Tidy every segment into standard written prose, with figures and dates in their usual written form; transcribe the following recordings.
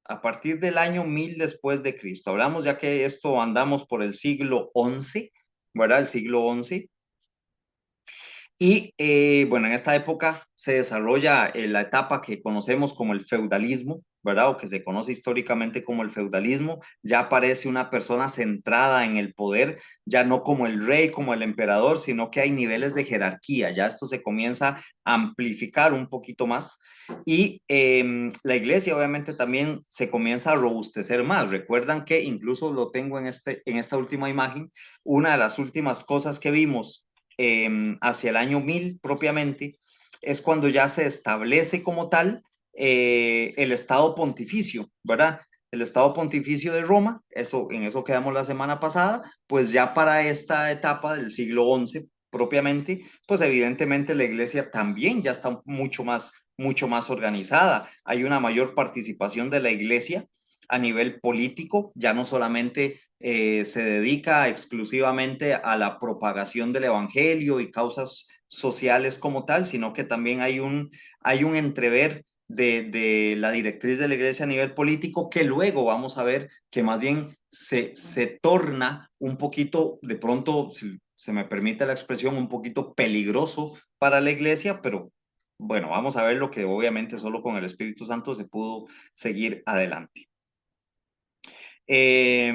a partir del año 1000 después de Cristo. Hablamos ya que esto andamos por el siglo XI, ¿verdad? El siglo XI. Y bueno, en esta época se desarrolla la etapa que conocemos como el feudalismo, ¿verdad? O que se conoce históricamente como el feudalismo. Ya aparece una persona centrada en el poder, ya no como el rey, como el emperador, sino que hay niveles de jerarquía. Ya esto se comienza a amplificar un poquito más. Y la iglesia obviamente también se comienza a robustecer más. Recuerdan que incluso lo tengo en esta última imagen, una de las últimas cosas que vimos hacia el año 1000 propiamente, es cuando ya se establece como tal el Estado Pontificio, ¿verdad? El Estado Pontificio de Roma, en eso quedamos la semana pasada, pues ya para esta etapa del siglo XI propiamente, pues evidentemente la iglesia también ya está mucho más organizada. Hay una mayor participación de la iglesia a nivel político, ya no solamente se dedica exclusivamente a la propagación del evangelio y causas sociales como tal, sino que también hay un entrever de la directriz de la iglesia a nivel político que luego vamos a ver que más bien se torna un poquito, de pronto, si se me permite la expresión, un poquito peligroso para la iglesia, pero bueno, vamos a ver lo que obviamente solo con el Espíritu Santo se pudo seguir adelante. Eh,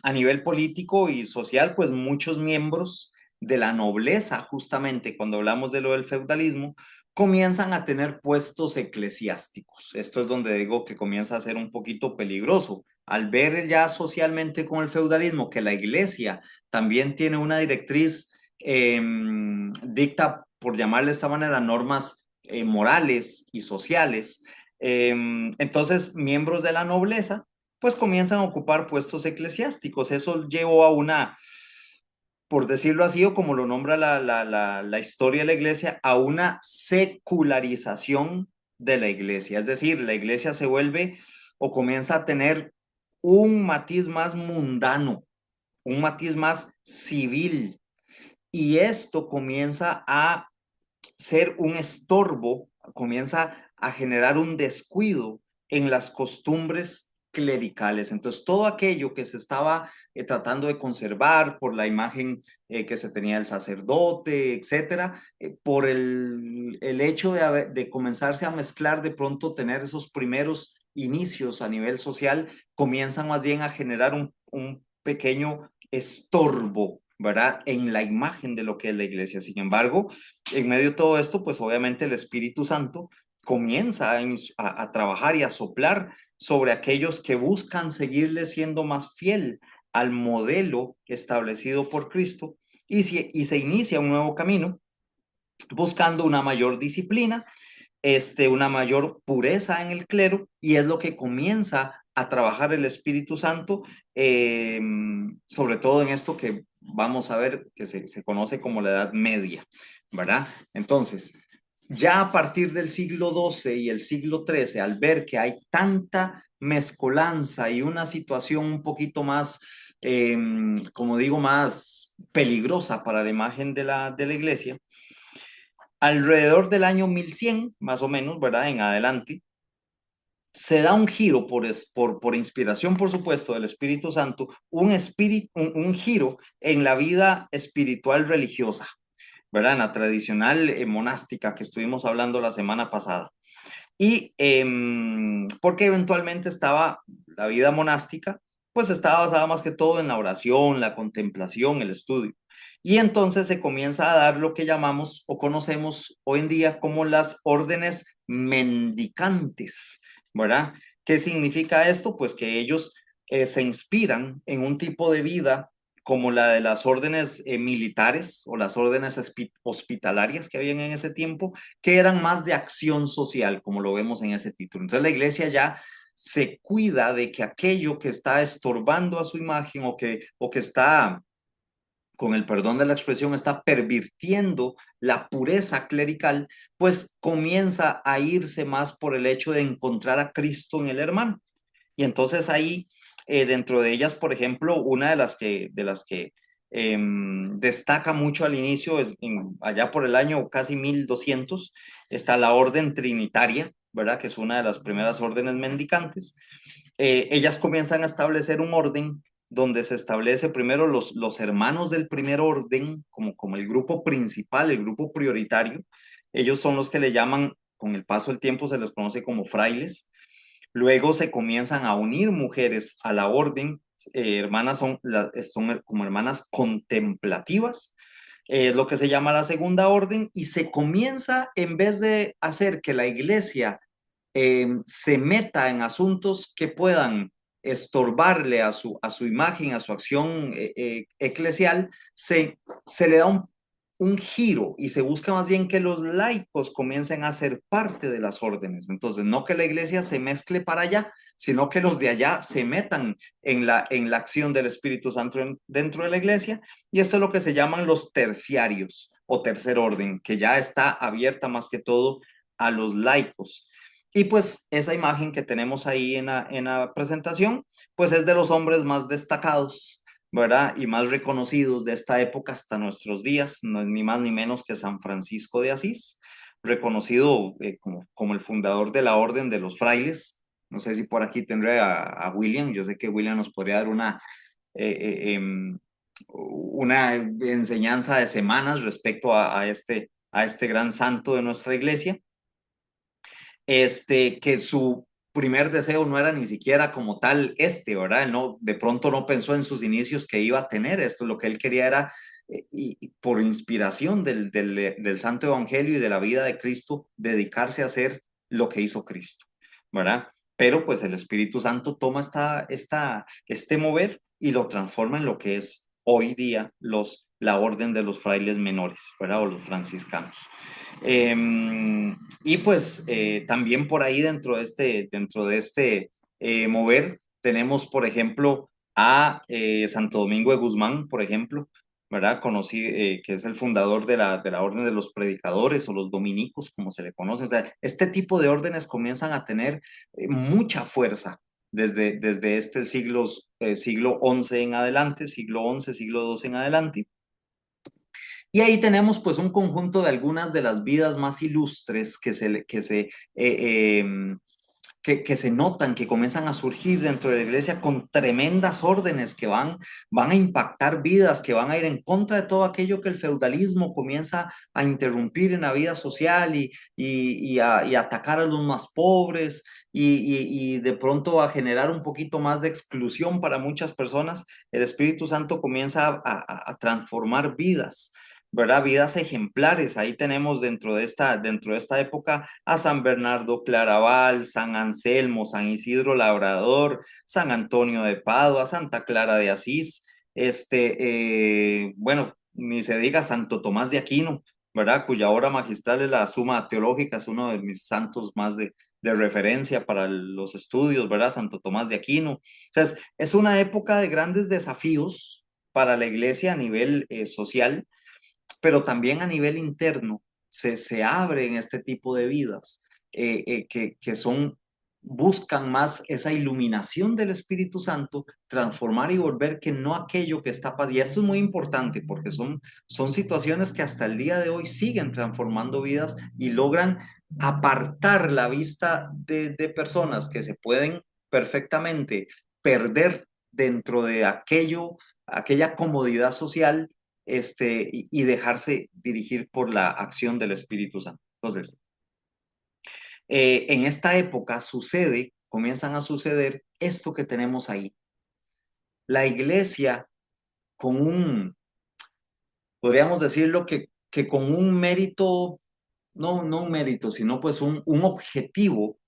a nivel político y social, pues muchos miembros de la nobleza, justamente cuando hablamos de lo del feudalismo, comienzan a tener puestos eclesiásticos. Esto es donde digo que comienza a ser un poquito peligroso. Al ver ya socialmente con el feudalismo que la iglesia también tiene una directriz, dicta, por llamarle de esta manera, normas morales y sociales, entonces miembros de la nobleza pues comienzan a ocupar puestos eclesiásticos. Eso llevó a una, por decirlo así, o como lo nombra la historia de la iglesia, a una secularización de la iglesia. Es decir, la iglesia se vuelve o comienza a tener un matiz más mundano, un matiz más civil. Y esto comienza a ser un estorbo, comienza a generar un descuido en las costumbres clericales. Entonces, todo aquello que se estaba tratando de conservar por la imagen que se tenía del sacerdote, etcétera, por el hecho de comenzarse a mezclar, de pronto tener esos primeros inicios a nivel social, comienzan más bien a generar un pequeño estorbo, ¿verdad? En la imagen de lo que es la iglesia. Sin embargo, en medio de todo esto, pues obviamente el Espíritu Santo comienza a trabajar y a soplar sobre aquellos que buscan seguirle siendo más fiel al modelo establecido por Cristo y se inicia un nuevo camino buscando una mayor disciplina, una mayor pureza en el clero y es lo que comienza a trabajar el Espíritu Santo, eh, sobre todo en esto que vamos a ver que se conoce como la Edad Media, ¿verdad? Entonces, ya a partir del siglo XII y el siglo XIII, al ver que hay tanta mezcolanza y una situación un poquito más, como digo, más peligrosa para la imagen de la iglesia, alrededor del año 1100 más o menos, ¿verdad? En adelante, se da un giro por inspiración, por supuesto, del Espíritu Santo, un giro en la vida espiritual religiosa, ¿verdad? En la tradicional monástica que estuvimos hablando la semana pasada. Y porque eventualmente estaba la vida monástica, pues estaba basada más que todo en la oración, la contemplación, el estudio. Y entonces se comienza a dar lo que llamamos o conocemos hoy en día como las órdenes mendicantes, ¿verdad? ¿Qué significa esto? Pues que ellos se inspiran en un tipo de vida como la de las órdenes militares o las órdenes hospitalarias que habían en ese tiempo, que eran más de acción social, como lo vemos en ese título. Entonces la iglesia ya se cuida de que aquello que está estorbando a su imagen o que está, con el perdón de la expresión, está pervirtiendo la pureza clerical, pues comienza a irse más por el hecho de encontrar a Cristo en el hermano. Y entonces ahí, dentro de ellas, por ejemplo, una de las que destaca mucho al inicio, allá por el año casi 1200 está la orden trinitaria, ¿verdad? Que es una de las primeras órdenes mendicantes. ellas comienzan a establecer un orden donde se establece primero los hermanos del primer orden, como el grupo principal, el grupo prioritario. Ellos son los que le llaman, con el paso del tiempo se les conoce como frailes. Luego se comienzan a unir mujeres a la orden. Hermanas son como hermanas contemplativas, es lo que se llama la segunda orden, y se comienza, en vez de hacer que la iglesia se meta en asuntos que puedan estorbarle a su imagen, a su acción eclesial, se le da un giro y se busca más bien que los laicos comiencen a ser parte de las órdenes. Entonces, no que la iglesia se mezcle para allá, sino que los de allá se metan en la acción del Espíritu Santo dentro de la iglesia. Y esto es lo que se llaman los terciarios o tercer orden, que ya está abierta más que todo a los laicos. Y pues esa imagen que tenemos ahí en la presentación, pues es de los hombres más destacados, ¿verdad? Y más reconocidos de esta época hasta nuestros días, no es ni más ni menos que San Francisco de Asís, reconocido como el fundador de la Orden de los Frailes. No sé si por aquí tendré a William, yo sé que William nos podría dar una enseñanza de semanas respecto a este gran santo de nuestra iglesia, que su primer deseo no era ni siquiera como tal ¿verdad? Él no, de pronto no pensó en sus inicios que iba a tener esto, lo que él quería era, y por inspiración del Santo Evangelio y de la vida de Cristo, dedicarse a hacer lo que hizo Cristo, ¿verdad? Pero pues el Espíritu Santo toma este mover y lo transforma en lo que es hoy día la orden de los frailes menores, ¿verdad? O los franciscanos. Eh, y pues también por ahí dentro de este mover tenemos, por ejemplo, a Santo Domingo de Guzmán, por ejemplo, ¿verdad? Que es el fundador de la Orden de los Predicadores o los dominicos, como se le conoce. O sea, este tipo de órdenes comienzan a tener mucha fuerza desde este siglo XI en adelante, siglo XI, siglo XII en adelante. Y ahí tenemos pues un conjunto de algunas de las vidas más ilustres que se notan, que comienzan a surgir dentro de la iglesia con tremendas órdenes que van a impactar vidas, que van a ir en contra de todo aquello que el feudalismo comienza a interrumpir en la vida social y atacar a los más pobres y de pronto a generar un poquito más de exclusión para muchas personas. El Espíritu Santo comienza a transformar vidas, ¿verdad? Vidas ejemplares. Ahí tenemos dentro de esta época a San Bernardo Claraval, San Anselmo, San Isidro Labrador, San Antonio de Padua, Santa Clara de Asís, bueno, ni se diga Santo Tomás de Aquino, ¿verdad? Cuya obra magistral es la Suma Teológica, es uno de mis santos más de referencia para los estudios, ¿verdad? Santo Tomás de Aquino. Entonces, es una época de grandes desafíos para la iglesia a nivel social, pero también a nivel interno se abren este tipo de vidas que buscan más esa iluminación del Espíritu Santo, transformar y volver que no aquello que está pasando. Y esto es muy importante porque son situaciones que hasta el día de hoy siguen transformando vidas y logran apartar la vista de personas que se pueden perfectamente perder dentro de aquella comodidad social, y dejarse dirigir por la acción del Espíritu Santo. Entonces, en esta época comienzan a suceder esto que tenemos ahí. La iglesia con podríamos decirlo que con un mérito, no un mérito, sino pues un objetivo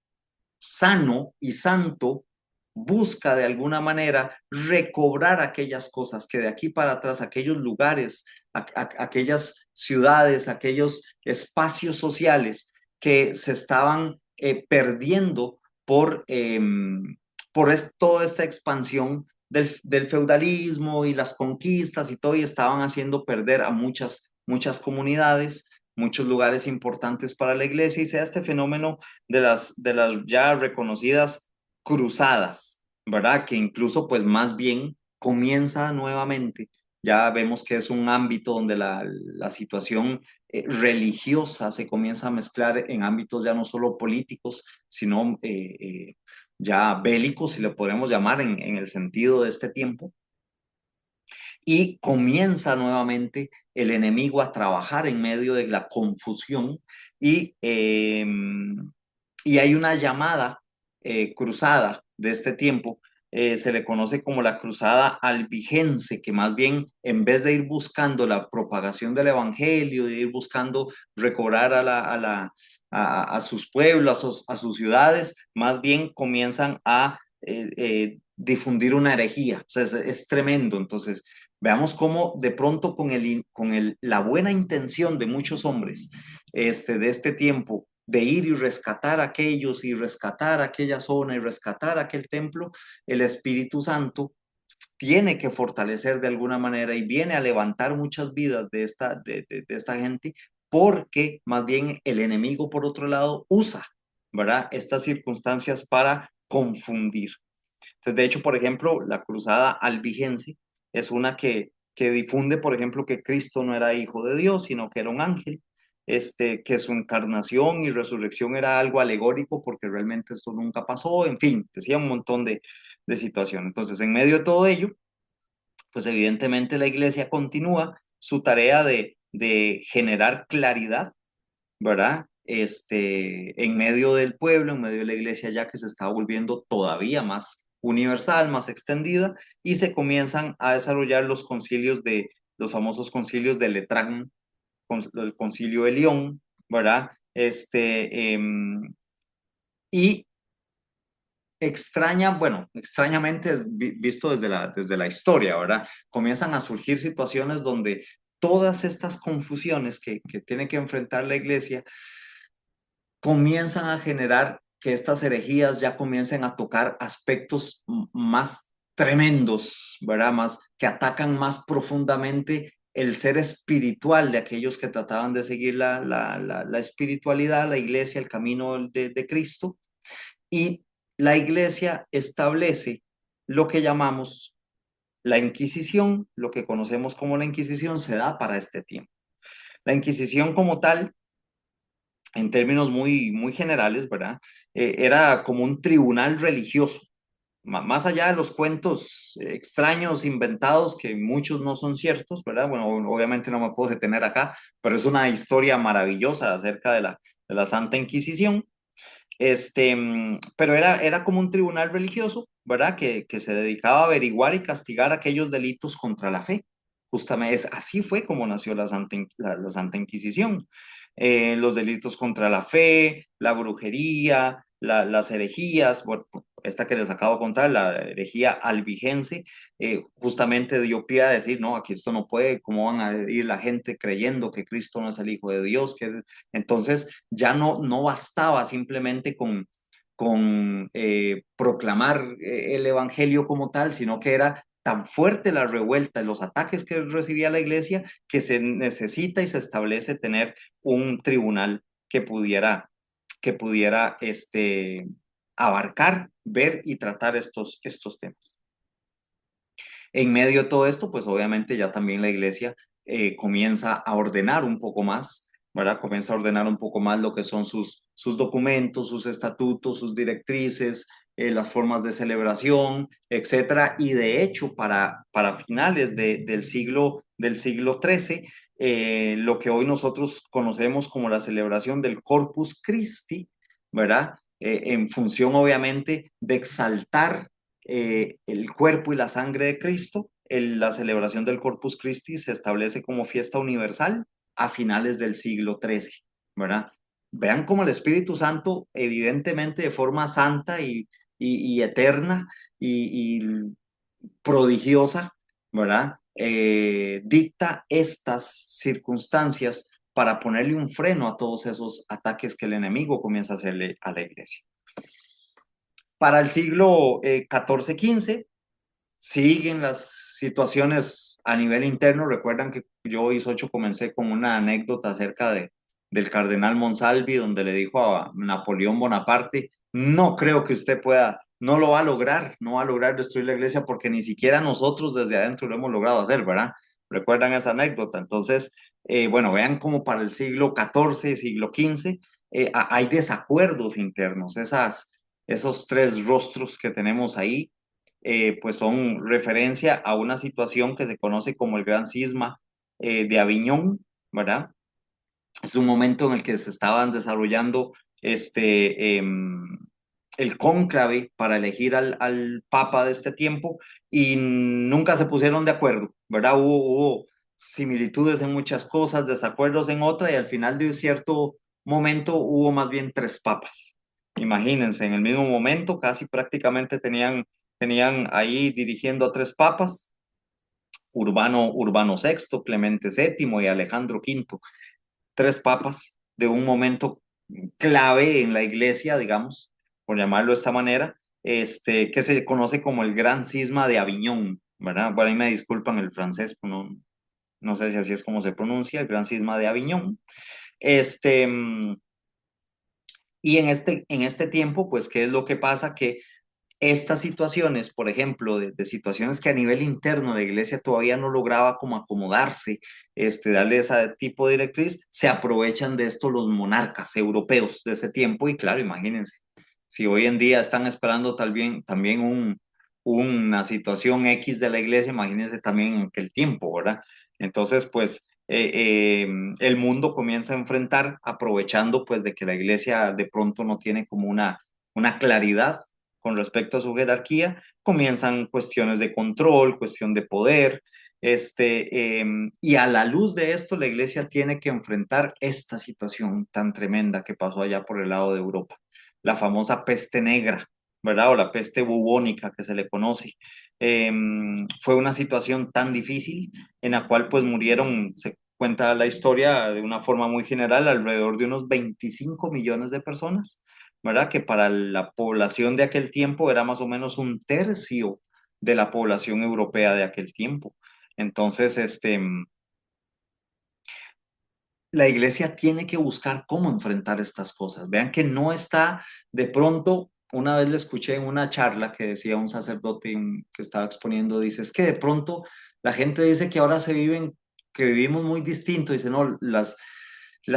sano y santo, busca de alguna manera recobrar aquellas cosas que de aquí para atrás, aquellos lugares, aquellas ciudades, aquellos espacios sociales que se estaban perdiendo por toda esta expansión del feudalismo y las conquistas y todo, y estaban haciendo perder a muchas comunidades, muchos lugares importantes para la iglesia, y sea este fenómeno de las ya reconocidas cruzadas, ¿verdad? Que incluso pues más bien comienza nuevamente ya vemos que es un ámbito donde la situación religiosa se comienza a mezclar en ámbitos ya no solo políticos, sino ya bélicos, si le podemos llamar en el sentido de este tiempo. Y comienza nuevamente el enemigo a trabajar en medio de la confusión y, eh, y hay una llamada cruzada de este tiempo. Se le conoce como la cruzada albigense, que más bien en vez de ir buscando la propagación del evangelio, de ir buscando recobrar a sus pueblos, a sus ciudades, más bien comienzan a difundir una herejía. O sea, es tremendo. Entonces, veamos cómo de pronto la buena intención de muchos hombres de este tiempo de ir y rescatar a aquellos y rescatar aquella zona y rescatar aquel templo, el Espíritu Santo tiene que fortalecer de alguna manera y viene a levantar muchas vidas de esta gente, porque más bien el enemigo, por otro lado, usa, ¿verdad? Estas circunstancias para confundir. Entonces, de hecho, por ejemplo, la cruzada albigense es una que difunde, por ejemplo, que Cristo no era hijo de Dios, sino que era un ángel, que su encarnación y resurrección era algo alegórico porque realmente esto nunca pasó, en fin, decía un montón de situaciones. Entonces, en medio de todo ello, pues evidentemente la iglesia continúa su tarea de generar claridad, ¿verdad? En medio del pueblo, en medio de la iglesia, ya que se está volviendo todavía más universal, más extendida, y se comienzan a desarrollar los famosos concilios de Letrán, el concilio de León, ¿verdad? Y bueno, extrañamente visto desde la historia, ¿verdad? Comienzan a surgir situaciones donde todas estas confusiones que tiene que enfrentar la iglesia comienzan a generar que estas herejías ya comiencen a tocar aspectos más tremendos, ¿verdad? Más que atacan más profundamente el ser espiritual de aquellos que trataban de seguir la espiritualidad, la iglesia, el camino de Cristo. Y la iglesia establece lo que llamamos la Inquisición, lo que conocemos como la Inquisición, se da para este tiempo. La Inquisición como tal, en términos muy generales, ¿verdad? Era como un tribunal religioso, más allá de los cuentos extraños, inventados, que muchos no son ciertos, ¿verdad? Bueno, obviamente no me puedo detener acá, pero es una historia maravillosa acerca de la Santa Inquisición. Pero era como un tribunal religioso, ¿verdad? Que se dedicaba a averiguar y castigar aquellos delitos contra la fe. Justamente así fue como nació la Santa Inquisición. Los delitos contra la fe, la brujería, las herejías, bueno, esta que les acabo de contar, la herejía albigense, justamente dio pie a decir, no, aquí esto no puede, ¿cómo van a ir la gente creyendo que Cristo no es el Hijo de Dios? Entonces ya no bastaba simplemente con proclamar el Evangelio como tal, sino que era tan fuerte la revuelta, los ataques que recibía la iglesia, que se necesita y se establece tener un tribunal que pudiera abarcar, ver y tratar estos temas. En medio de todo esto, pues obviamente ya también la iglesia comienza a ordenar un poco más, ¿verdad? Comienza a ordenar un poco más lo que son sus documentos, sus estatutos, sus directrices, las formas de celebración, etcétera. Y de hecho, para finales del siglo XIII, lo que hoy nosotros conocemos como la celebración del Corpus Christi, ¿verdad? En función, obviamente, de exaltar el cuerpo y la sangre de Cristo. La celebración del Corpus Christi se establece como fiesta universal a finales del siglo XIII, ¿verdad? Vean cómo el Espíritu Santo, evidentemente de forma santa y eterna y prodigiosa, ¿verdad? Dicta estas circunstancias para ponerle un freno a todos esos ataques que el enemigo comienza a hacerle a la iglesia. Para el siglo XIV-XV siguen las situaciones a nivel interno. Recuerdan que yo hoy 8 comencé con una anécdota acerca del cardenal Monsalvi, donde le dijo a Napoleón Bonaparte, no creo que usted pueda, no lo va a lograr, no va a lograr destruir la iglesia porque ni siquiera nosotros desde adentro lo hemos logrado hacer, ¿verdad? ¿Recuerdan esa anécdota? Entonces, bueno, vean cómo para el siglo XIV, siglo XV, hay desacuerdos internos. Esos tres rostros que tenemos ahí, pues son referencia a una situación que se conoce como el Gran Cisma de Aviñón, ¿verdad? Es un momento en el que se estaban desarrollando el cónclave para elegir al papa de este tiempo y nunca se pusieron de acuerdo, ¿verdad? Hubo similitudes en muchas cosas, desacuerdos en otra y al final de un cierto momento hubo más bien tres papas. Imagínense, en el mismo momento casi prácticamente tenían ahí dirigiendo a tres papas, Urbano VI, Clemente VII y Alejandro V, tres papas de un momento clave en la iglesia, digamos, por llamarlo de esta manera, que se conoce como el Gran Cisma de Aviñón, ¿verdad? Bueno, ahí me disculpan el francés, pues no sé si así es como se pronuncia, el Gran Cisma de Aviñón. Este, y en este tiempo, pues, ¿qué es lo que pasa? Que estas situaciones, por ejemplo, de situaciones que a nivel interno la iglesia todavía no lograba como acomodarse, darle ese tipo de directriz, se aprovechan de esto los monarcas europeos de ese tiempo y claro, imagínense, si hoy en día están esperando también una situación X de la iglesia, imagínense también en aquel tiempo, ¿verdad? Entonces, pues el mundo comienza a enfrentar, aprovechando pues de que la iglesia de pronto no tiene como una claridad con respecto a su jerarquía, comienzan cuestiones de control, cuestión de poder, y a la luz de esto la iglesia tiene que enfrentar esta situación tan tremenda que pasó allá por el lado de Europa, la famosa peste negra, ¿verdad? O la peste bubónica que se le conoce. Eh, Fue una situación tan difícil en la cual pues murieron, se cuenta la historia de una forma muy general, alrededor de unos 25 millones de personas, ¿verdad? Que para la población de aquel tiempo era más o menos un tercio de la población europea de aquel tiempo. Entonces, la iglesia tiene que buscar cómo enfrentar estas cosas. Vean que no está de pronto, una vez le escuché en una charla que decía un sacerdote que estaba exponiendo, dice, es que de pronto la gente dice que ahora que vivimos muy distinto, dice, no, las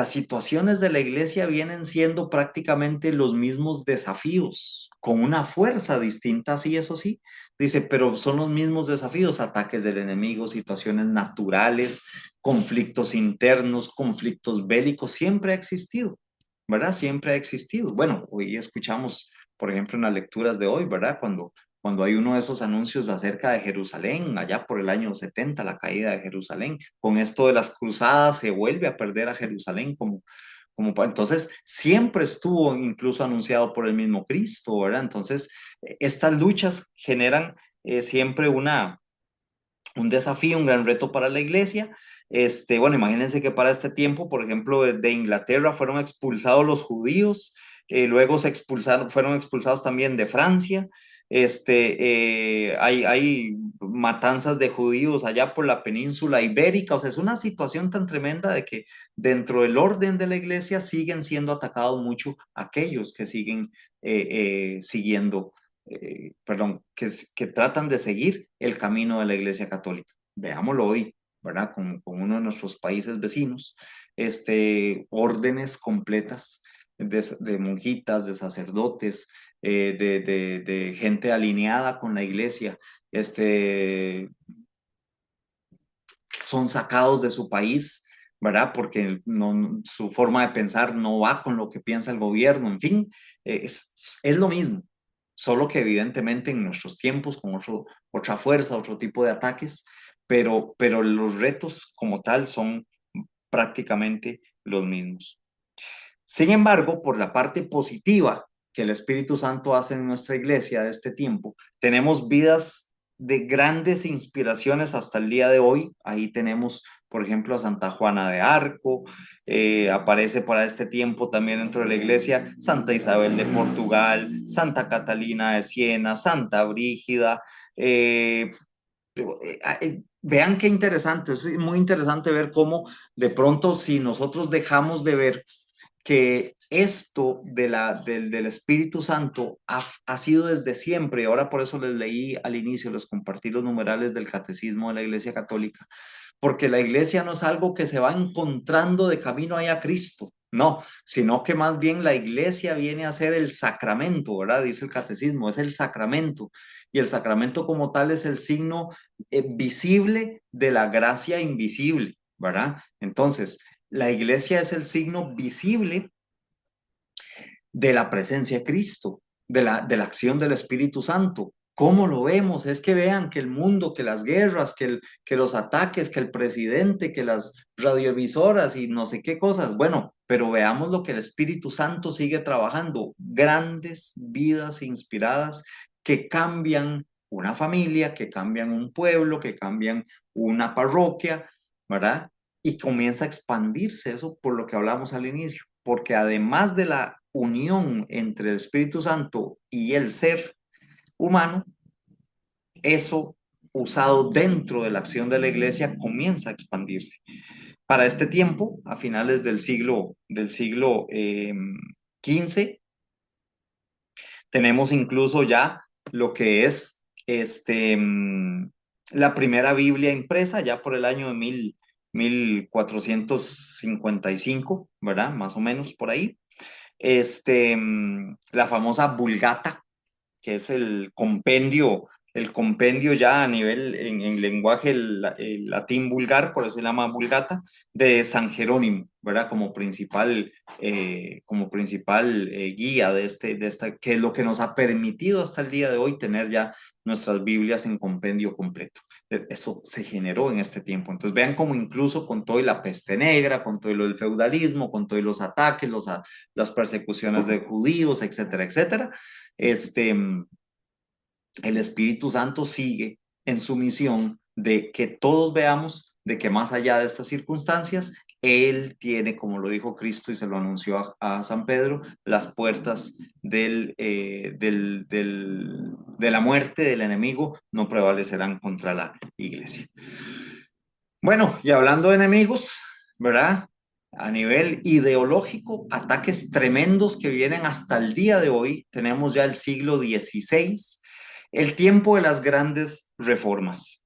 situaciones de la iglesia vienen siendo prácticamente los mismos desafíos, con una fuerza distinta, sí, eso sí, dice, pero son los mismos desafíos, ataques del enemigo, situaciones naturales, conflictos internos, conflictos bélicos, siempre ha existido, ¿verdad? Siempre ha existido. Bueno, hoy escuchamos, por ejemplo, en las lecturas de hoy, ¿verdad? Cuando hay uno de esos anuncios acerca de Jerusalén, allá por el año 70, la caída de Jerusalén, con esto de las cruzadas se vuelve a perder a Jerusalén entonces siempre estuvo incluso anunciado por el mismo Cristo, ¿verdad? Entonces, estas luchas generan siempre un desafío, un gran reto para la iglesia. Bueno, imagínense que para este tiempo, por ejemplo, de Inglaterra fueron expulsados los judíos, luego fueron expulsados también de Francia. Hay matanzas de judíos allá por la península ibérica, o sea, es una situación tan tremenda de que dentro del orden de la iglesia siguen siendo atacados mucho aquellos que siguen siguiendo perdón, que tratan de seguir el camino de la Iglesia Católica. Veámoslo hoy, ¿verdad? Con uno de nuestros países vecinos, órdenes completas de monjitas, de sacerdotes, de gente alineada con la Iglesia, son sacados de su país, ¿verdad? Porque su forma de pensar no va con lo que piensa el gobierno, en fin, es lo mismo, solo que evidentemente en nuestros tiempos, con otra fuerza, otro tipo de ataques, pero los retos como tal son prácticamente los mismos. Sin embargo, por la parte positiva que el Espíritu Santo hace en nuestra iglesia de este tiempo, tenemos vidas de grandes inspiraciones hasta el día de hoy. Ahí tenemos, por ejemplo, a Santa Juana de Arco, aparece para este tiempo también dentro de la iglesia Santa Isabel de Portugal, Santa Catalina de Siena, Santa Brígida. Vean qué interesante, es muy interesante ver cómo de pronto si nosotros dejamos de ver que esto del Espíritu Santo ha sido desde siempre, y ahora por eso les leí al inicio, les compartí los numerales del Catecismo de la Iglesia Católica, porque la iglesia no es algo que se va encontrando de camino ahí a Cristo, no, sino que más bien la iglesia viene a ser el sacramento, ¿verdad? Dice el catecismo, es el sacramento, y el sacramento como tal es el signo visible de la gracia invisible, ¿verdad? Entonces, la iglesia es el signo visible de la presencia de Cristo, de la acción del Espíritu Santo. ¿Cómo lo vemos? Es que vean que el mundo, que las guerras, que los ataques, que el presidente, que las radioemisoras y no sé qué cosas. Bueno, pero veamos lo que el Espíritu Santo sigue trabajando. Grandes vidas inspiradas que cambian una familia, que cambian un pueblo, que cambian una parroquia, ¿verdad? Y comienza a expandirse eso por lo que hablamos al inicio, porque además de la unión entre el Espíritu Santo y el ser humano, eso usado dentro de la acción de la iglesia comienza a expandirse. Para este tiempo, a finales del siglo XV, tenemos incluso ya lo que es la primera Biblia impresa, ya por el año de 1455, ¿verdad? Más o menos por ahí. La famosa Vulgata, que es el compendio ya a nivel en lenguaje el latín vulgar, por eso se llama Vulgata, de San Jerónimo, ¿verdad? Como principal guía de esta, que es lo que nos ha permitido hasta el día de hoy tener ya nuestras Biblias en compendio completo. Eso se generó en este tiempo. Entonces vean cómo incluso con todo y la peste negra, con todo lo del feudalismo, con todos los ataques, las persecuciones de judíos, etcétera, etcétera, este, el Espíritu Santo sigue en su misión de que todos veamos de que más allá de estas circunstancias, Él tiene, como lo dijo Cristo y se lo anunció a San Pedro, las puertas de la muerte del enemigo no prevalecerán contra la iglesia. Bueno, y hablando de enemigos, ¿verdad? A nivel ideológico, ataques tremendos que vienen hasta el día de hoy. Tenemos ya el siglo XVI, el tiempo de las grandes reformas.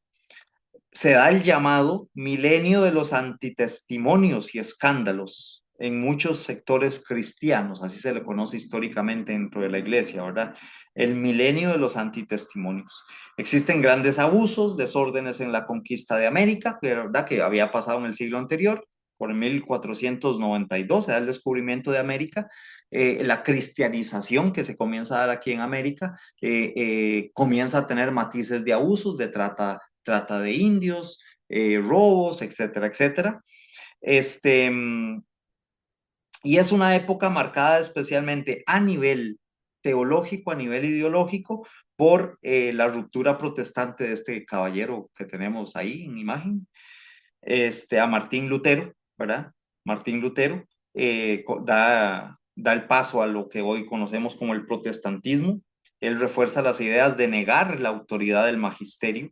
Se da el llamado milenio de los antitestimonios y escándalos en muchos sectores cristianos, así se le conoce históricamente dentro de la iglesia, ¿verdad? El milenio de los antitestimonios. Existen grandes abusos, desórdenes en la conquista de América, ¿verdad? Que había pasado en el siglo anterior, por 1492, se da el descubrimiento de América, la cristianización que se comienza a dar aquí en América, comienza a tener matices de abusos, de trata de indios, robos, etcétera, etcétera. Este, y es una época marcada especialmente a nivel teológico, a nivel ideológico, por la ruptura protestante de este caballero que tenemos ahí en imagen, a Martín Lutero, ¿verdad? Martín Lutero da el paso a lo que hoy conocemos como el protestantismo. Él refuerza las ideas de negar la autoridad del magisterio,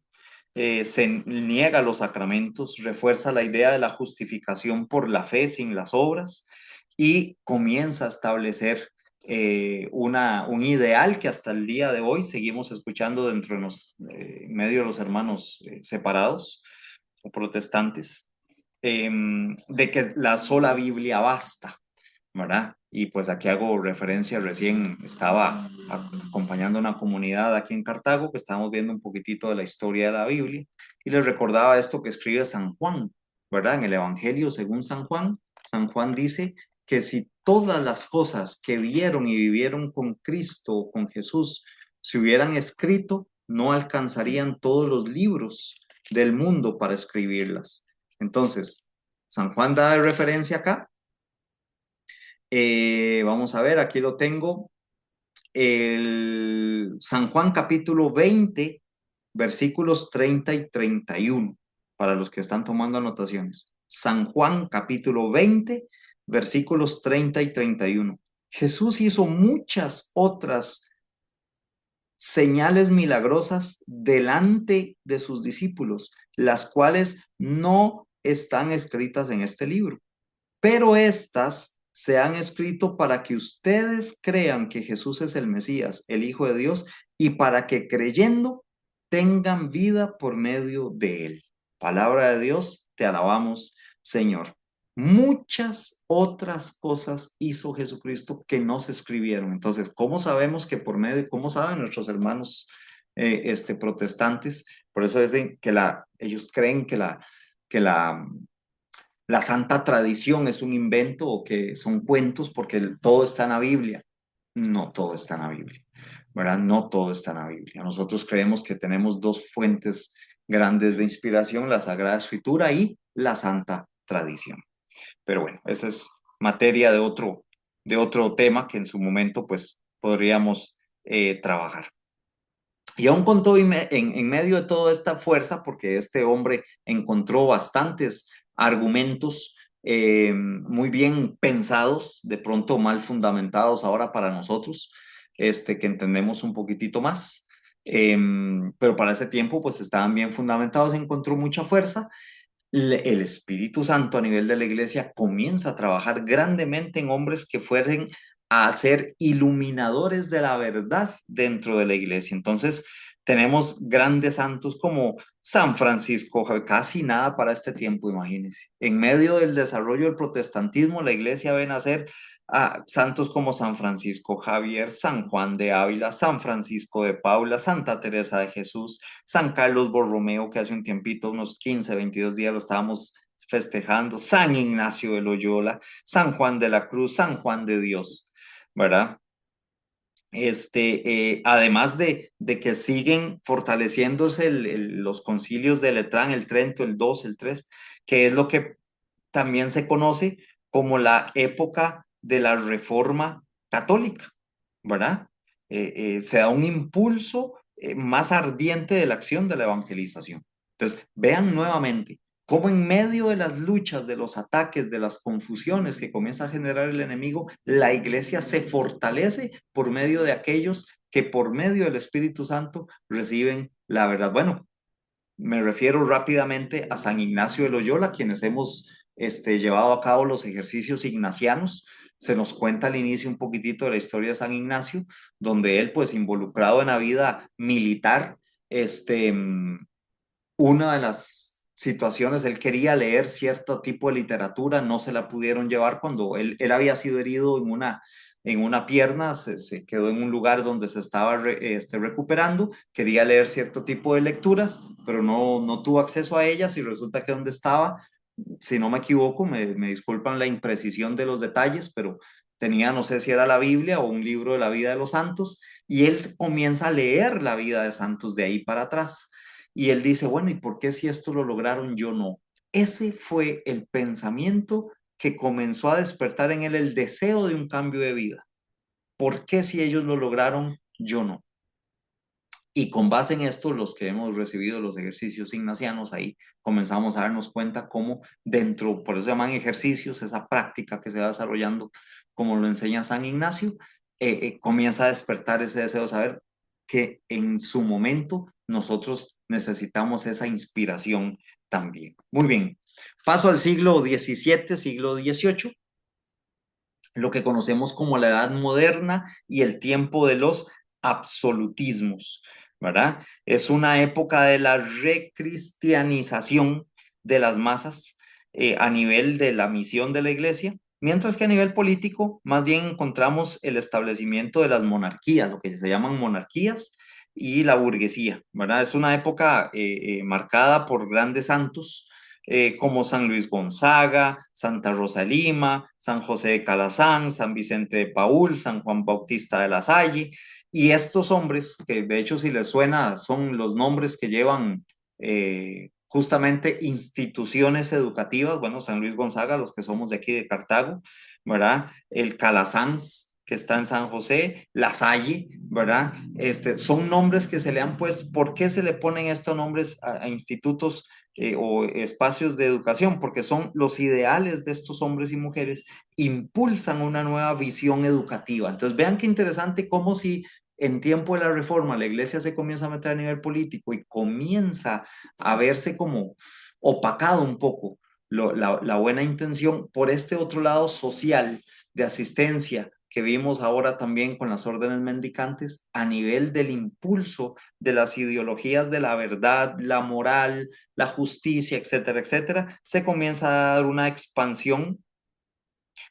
se niega los sacramentos, refuerza la idea de la justificación por la fe sin las obras y comienza a establecer un ideal que hasta el día de hoy seguimos escuchando dentro de en medio de los hermanos separados o protestantes, de que la sola Biblia basta, ¿verdad? Y pues aquí hago referencia, recién estaba acompañando a una comunidad aquí en Cartago que estábamos viendo un poquitito de la historia de la Biblia y les recordaba esto que escribe San Juan, ¿verdad? En el Evangelio según San Juan dice que si todas las cosas que vieron y vivieron con Cristo, con Jesús, se hubieran escrito, no alcanzarían todos los libros del mundo para escribirlas. Entonces, San Juan da de referencia acá. Vamos a ver, aquí lo tengo. El San Juan capítulo 20, versículos 30 y 31, para los que están tomando anotaciones. San Juan capítulo 20, versículos 30 y 31. Jesús hizo muchas otras señales milagrosas delante de sus discípulos, las cuales no están escritas en este libro, pero estas se han escrito para que ustedes crean que Jesús es el Mesías, el Hijo de Dios, y para que creyendo tengan vida por medio de él. Palabra de Dios, te alabamos, Señor. Muchas otras cosas hizo Jesucristo que no se escribieron. Entonces, ¿cómo sabemos que por medio, cómo saben nuestros hermanos protestantes? Por eso dicen que ellos creen que la santa tradición es un invento o que son cuentos porque todo está en la Biblia. No todo está en la Biblia, ¿verdad? No todo está en la Biblia. Nosotros creemos que tenemos dos fuentes grandes de inspiración, la Sagrada Escritura y la santa tradición. Pero bueno, esa es materia de otro tema que en su momento pues podríamos trabajar. Y aún con todo, en medio de toda esta fuerza, porque este hombre encontró bastantes argumentos muy bien pensados, de pronto mal fundamentados ahora para nosotros, que entendemos un poquitito más, eh, pero para ese tiempo pues estaban bien fundamentados, encontró mucha fuerza. El Espíritu Santo a nivel de la iglesia comienza a trabajar grandemente en hombres que fueren a ser iluminadores de la verdad dentro de la iglesia. Entonces, tenemos grandes santos como San Francisco, casi nada para este tiempo, imagínense. En medio del desarrollo del protestantismo, la iglesia ve nacer a santos como San Francisco Javier, San Juan de Ávila, San Francisco de Paula, Santa Teresa de Jesús, San Carlos Borromeo, que hace un tiempito, unos 15, 22 días lo estábamos festejando, San Ignacio de Loyola, San Juan de la Cruz, San Juan de Dios, ¿verdad? Además de que siguen fortaleciéndose los concilios de Letrán, el Trento, el 2, el 3, que es lo que también se conoce como la época de la Reforma Católica, ¿verdad? Se da un impulso más ardiente de la acción de la evangelización. Entonces, vean nuevamente cómo en medio de las luchas, de los ataques, de las confusiones que comienza a generar el enemigo, la iglesia se fortalece por medio de aquellos que por medio del Espíritu Santo reciben la verdad. Bueno, me refiero rápidamente a San Ignacio de Loyola, quienes hemos llevado a cabo los ejercicios ignacianos. Se nos cuenta al inicio un poquitito de la historia de San Ignacio, donde él, pues involucrado en la vida militar, una de las situaciones, él quería leer cierto tipo de literatura, no se la pudieron llevar cuando él había sido herido en una pierna, se quedó en un lugar donde se estaba recuperando, quería leer cierto tipo de lecturas, pero no tuvo acceso a ellas y resulta que donde estaba, si no me equivoco, me disculpan la imprecisión de los detalles, pero tenía, no sé si era la Biblia o un libro de la vida de los santos, y él comienza a leer la vida de santos de ahí para atrás. Y él dice, bueno, ¿y por qué si esto lo lograron yo no? Ese fue el pensamiento que comenzó a despertar en él el deseo de un cambio de vida. ¿Por qué si ellos lo lograron yo no? Y con base en esto, los que hemos recibido los ejercicios ignacianos, ahí comenzamos a darnos cuenta cómo dentro, por eso se llaman ejercicios, esa práctica que se va desarrollando, como lo enseña San Ignacio, comienza a despertar ese deseo de saber que en su momento nosotros necesitamos esa inspiración también. Muy bien, paso al siglo XVII, siglo XVIII, lo que conocemos como la Edad Moderna y el tiempo de los absolutismos, ¿verdad? Es una época de la recristianización de las masas a nivel de la misión de la iglesia, mientras que a nivel político más bien encontramos el establecimiento de las monarquías, lo que se llaman monarquías y la burguesía, ¿verdad? Es una época marcada por grandes santos como San Luis Gonzaga, Santa Rosa de Lima, San José de Calazán, San Vicente de Paúl, San Juan Bautista de la Salle. Y estos hombres, que de hecho si les suena, son los nombres que llevan justamente instituciones educativas, bueno, San Luis Gonzaga, los que somos de aquí de Cartago, ¿verdad? El Calasanz, que está en San José, La Salle, ¿verdad? Son nombres que se le han puesto. ¿Por qué se le ponen estos nombres a institutos o espacios de educación? Porque son los ideales de estos hombres y mujeres, impulsan una nueva visión educativa. Entonces, vean qué interesante cómo si en tiempo de la reforma la iglesia se comienza a meter a nivel político y comienza a verse como opacado un poco la buena intención por este otro lado social de asistencia que vimos ahora también con las órdenes mendicantes, a nivel del impulso de las ideologías de la verdad, la moral, la justicia, etcétera, etcétera, se comienza a dar una expansión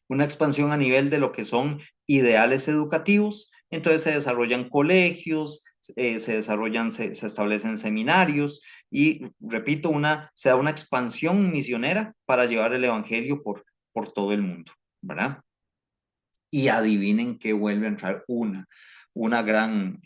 a nivel de lo que son ideales educativos. Entonces se desarrollan colegios, se establecen seminarios y, repito, se da una expansión misionera para llevar el evangelio por todo el mundo, ¿verdad? Y adivinen que vuelve a entrar un gran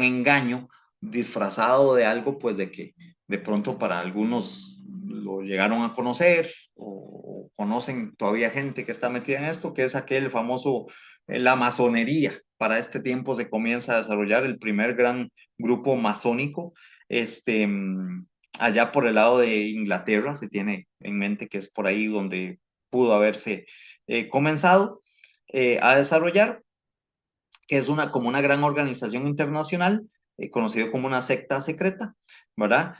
engaño disfrazado de algo, pues de que de pronto para algunos lo llegaron a conocer o conocen todavía gente que está metida en esto, que es aquel famoso, la masonería. Para este tiempo se comienza a desarrollar el primer gran grupo masónico, este, allá por el lado de Inglaterra, se tiene en mente que es por ahí donde pudo haberse comenzado a desarrollar, que es como una gran organización internacional, conocido como una secta secreta, ¿verdad?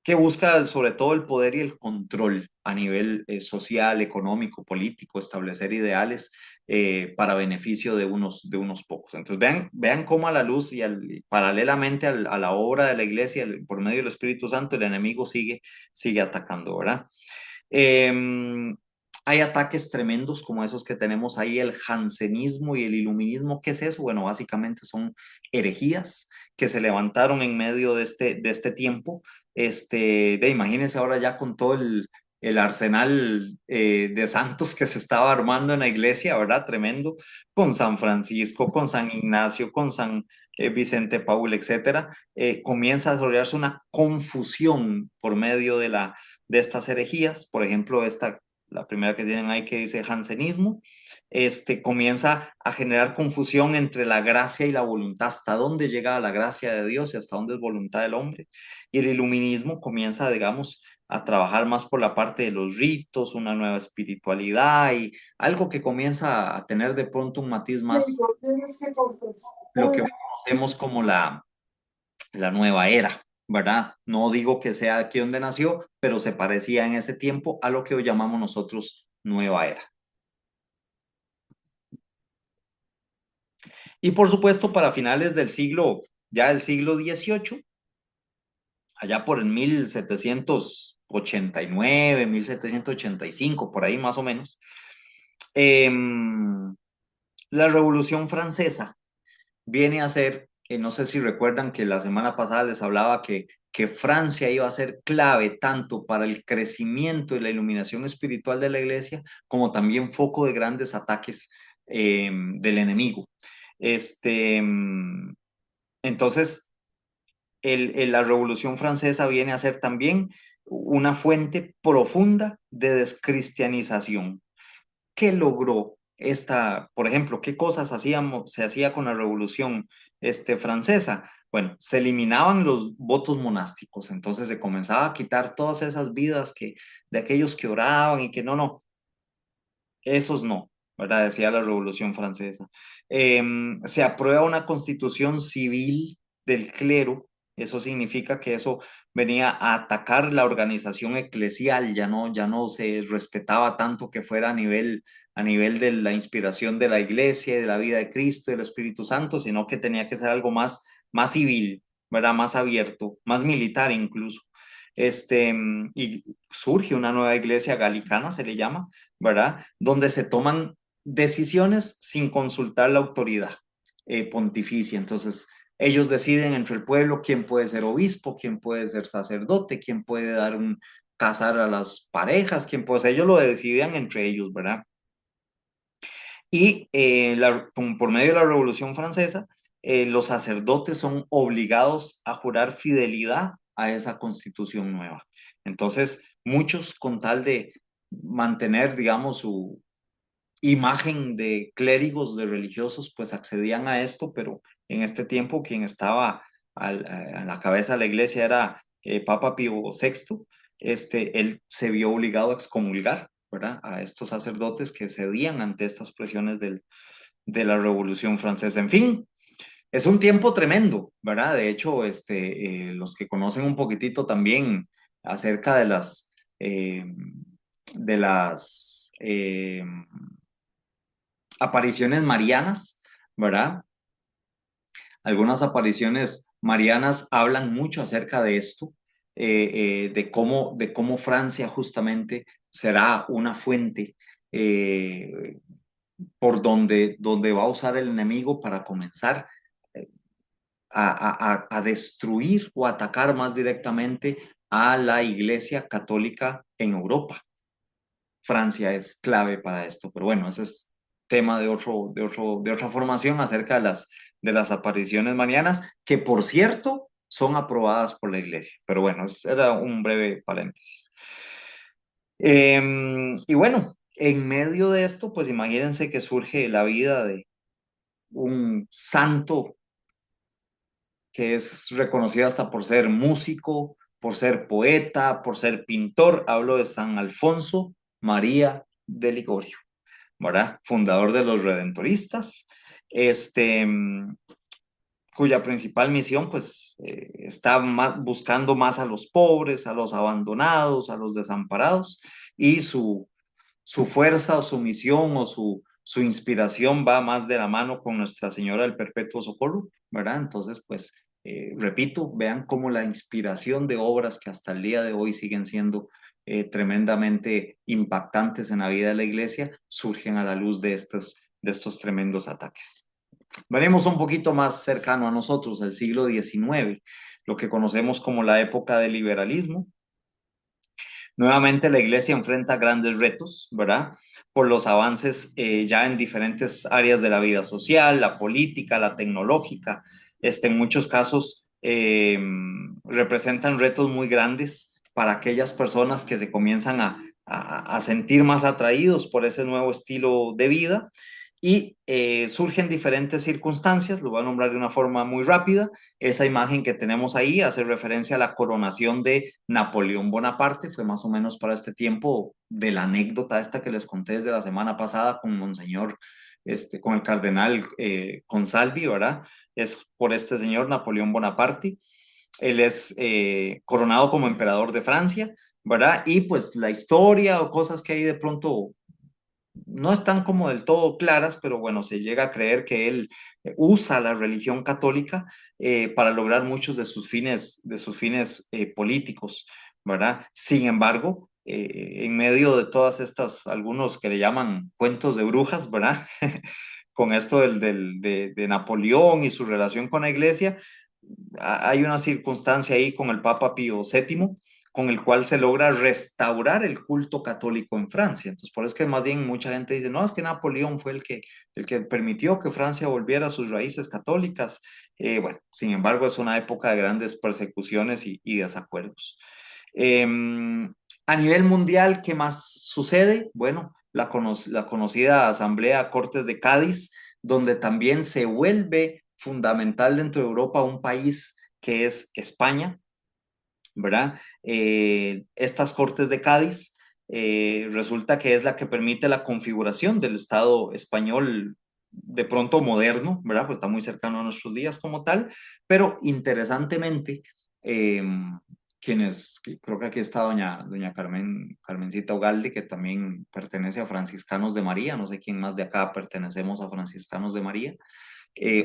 Que busca sobre todo el poder y el control a nivel social, económico, político, establecer ideales para beneficio de unos pocos. Entonces vean cómo a la luz paralelamente a la obra de la iglesia, por medio del Espíritu Santo, el enemigo sigue atacando, ¿verdad? Eh, Hay ataques tremendos como esos que tenemos ahí, el jansenismo y el iluminismo. ¿Qué es eso? Bueno, básicamente son herejías que se levantaron en medio de este tiempo. Imagínense ahora ya con todo el arsenal de santos que se estaba armando en la iglesia, ¿verdad? Tremendo, con San Francisco, con San Ignacio, con San Vicente Paul, etcétera. Comienza a desarrollarse una confusión por medio de estas herejías. Por ejemplo, la primera que tienen ahí que dice jansenismo, comienza a generar confusión entre la gracia y la voluntad, hasta dónde llega la gracia de Dios y hasta dónde es voluntad del hombre. Y el iluminismo comienza, digamos, a trabajar más por la parte de los ritos, una nueva espiritualidad y algo que comienza a tener de pronto un matiz más, lo que conocemos como la nueva era, ¿verdad? No digo que sea aquí donde nació, pero se parecía en ese tiempo a lo que hoy llamamos nosotros nueva era. Y por supuesto, para finales del siglo XVIII, allá por el 1789, 1785, por ahí más o menos, eh, la Revolución Francesa viene a ser, no sé si recuerdan que la semana pasada les hablaba que Francia iba a ser clave tanto para el crecimiento y la iluminación espiritual de la iglesia, como también foco de grandes ataques del enemigo. Este, entonces, la Revolución Francesa viene a ser también una fuente profunda de descristianización. ¿Qué logró por ejemplo, qué cosas se hacía con la Revolución Francesa? Bueno, se eliminaban los votos monásticos, entonces se comenzaba a quitar todas esas vidas de aquellos que oraban y que no, esos no, ¿verdad? Decía la Revolución Francesa. Se aprueba una constitución civil del clero, eso significa que eso venía a atacar la organización eclesial, ya no se respetaba tanto que fuera a nivel de la inspiración de la iglesia, de la vida de Cristo, del Espíritu Santo, sino que tenía que ser algo más civil, ¿verdad? Más abierto, más militar incluso. Y surge una nueva iglesia galicana, se le llama, ¿verdad? Donde se toman decisiones sin consultar la autoridad pontificia. Entonces, ellos deciden entre el pueblo quién puede ser obispo, quién puede ser sacerdote, quién puede casar a las parejas, quién puede ser, ellos lo decidían entre ellos, ¿verdad? Y por medio de la Revolución Francesa, los sacerdotes son obligados a jurar fidelidad a esa constitución nueva. Entonces, muchos con tal de mantener, digamos, su imagen de clérigos, de religiosos, pues accedían a esto, pero en este tiempo quien estaba a la cabeza de la iglesia era Papa Pío VI. Él se vio obligado a excomulgar, ¿verdad? A estos sacerdotes que cedían ante estas presiones de la Revolución Francesa. En fin, es un tiempo tremendo, ¿verdad? De hecho, los que conocen un poquitito también acerca de las apariciones marianas, ¿verdad? Algunas apariciones marianas hablan mucho acerca de esto, de cómo Francia justamente será una fuente eh, por donde va a usar el enemigo para comenzar eh, a destruir o atacar más directamente a la Iglesia Católica en Europa. Francia es clave para esto, pero bueno, ese es tema de otra formación acerca de las apariciones marianas, que por cierto son aprobadas por la Iglesia. Pero bueno, ese era un breve paréntesis. Y bueno, en medio de esto, pues imagínense que surge la vida de un santo que es reconocido hasta por ser músico, por ser poeta, por ser pintor. Hablo de San Alfonso María de Ligorio, ¿verdad? Fundador de los Redentoristas, este, cuya principal misión pues está buscando más a los pobres, a los abandonados, a los desamparados, y su fuerza o su misión o su inspiración va más de la mano con Nuestra Señora del Perpetuo Socorro, ¿verdad? Entonces, pues, repito, vean cómo la inspiración de obras que hasta el día de hoy siguen siendo tremendamente impactantes en la vida de la iglesia, surgen a la luz de estos tremendos ataques. Venimos un poquito más cercano a nosotros, el siglo XIX, lo que conocemos como la época del liberalismo. Nuevamente la iglesia enfrenta grandes retos, ¿verdad? Por los avances ya en diferentes áreas de la vida social, la política, la tecnológica. En muchos casos representan retos muy grandes para aquellas personas que se comienzan a sentir más atraídos por ese nuevo estilo de vida y surgen diferentes circunstancias, lo voy a nombrar de una forma muy rápida. Esa imagen que tenemos ahí hace referencia a la coronación de Napoleón Bonaparte, fue más o menos para este tiempo de la anécdota esta que les conté desde la semana pasada con Monseñor, con el cardenal Consalvi, ¿verdad? Es por este señor Napoleón Bonaparte. Él es coronado como emperador de Francia, ¿verdad? Y pues la historia o cosas que hay de pronto no están como del todo claras, pero bueno, se llega a creer que él usa la religión católica para lograr muchos de sus fines políticos, ¿verdad? Sin embargo, en medio de todas estas, algunos que le llaman cuentos de brujas, ¿verdad? Con esto de Napoleón y su relación con la iglesia, hay una circunstancia ahí con el Papa Pío VII, con el cual se logra restaurar el culto católico en Francia. Entonces, por eso es que más bien mucha gente dice, no, es que Napoleón fue el que permitió que Francia volviera a sus raíces católicas. Bueno, sin embargo, es una época de grandes persecuciones y desacuerdos. Eh, a nivel mundial, ¿qué más sucede? Bueno, la conocida Asamblea Cortes de Cádiz, donde también se vuelve fundamental dentro de Europa un país que es España, ¿verdad? Estas Cortes de Cádiz resulta que es la que permite la configuración del Estado español de pronto moderno, ¿verdad? Pues está muy cercano a nuestros días como tal, pero interesantemente, eh, creo que aquí está doña Carmen, Carmencita Ugalde, que también pertenece a Franciscanos de María, no sé quién más de acá pertenecemos a Franciscanos de María,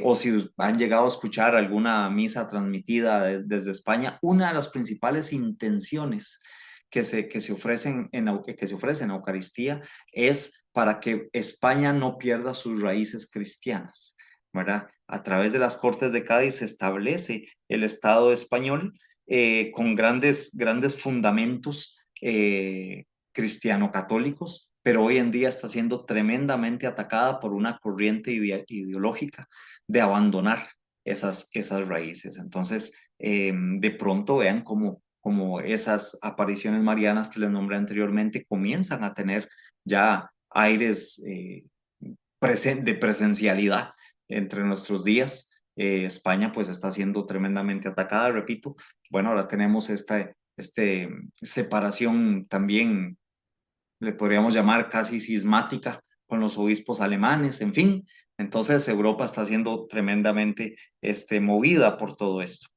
o si han llegado a escuchar alguna misa transmitida desde España, una de las principales intenciones que se ofrecen que se ofrecen en Eucaristía es para que España no pierda sus raíces cristianas, ¿verdad? A través de las Cortes de Cádiz se establece el Estado español con grandes fundamentos cristiano-católicos, pero hoy en día está siendo tremendamente atacada por una corriente ideológica de abandonar esas raíces. Entonces, de pronto vean cómo esas apariciones marianas que les nombré anteriormente comienzan a tener ya aires de presencialidad entre nuestros días. España pues está siendo tremendamente atacada, repito. Bueno, ahora tenemos separación también, le podríamos llamar casi cismática con los obispos alemanes, en fin. Entonces Europa está siendo tremendamente movida por todo esto.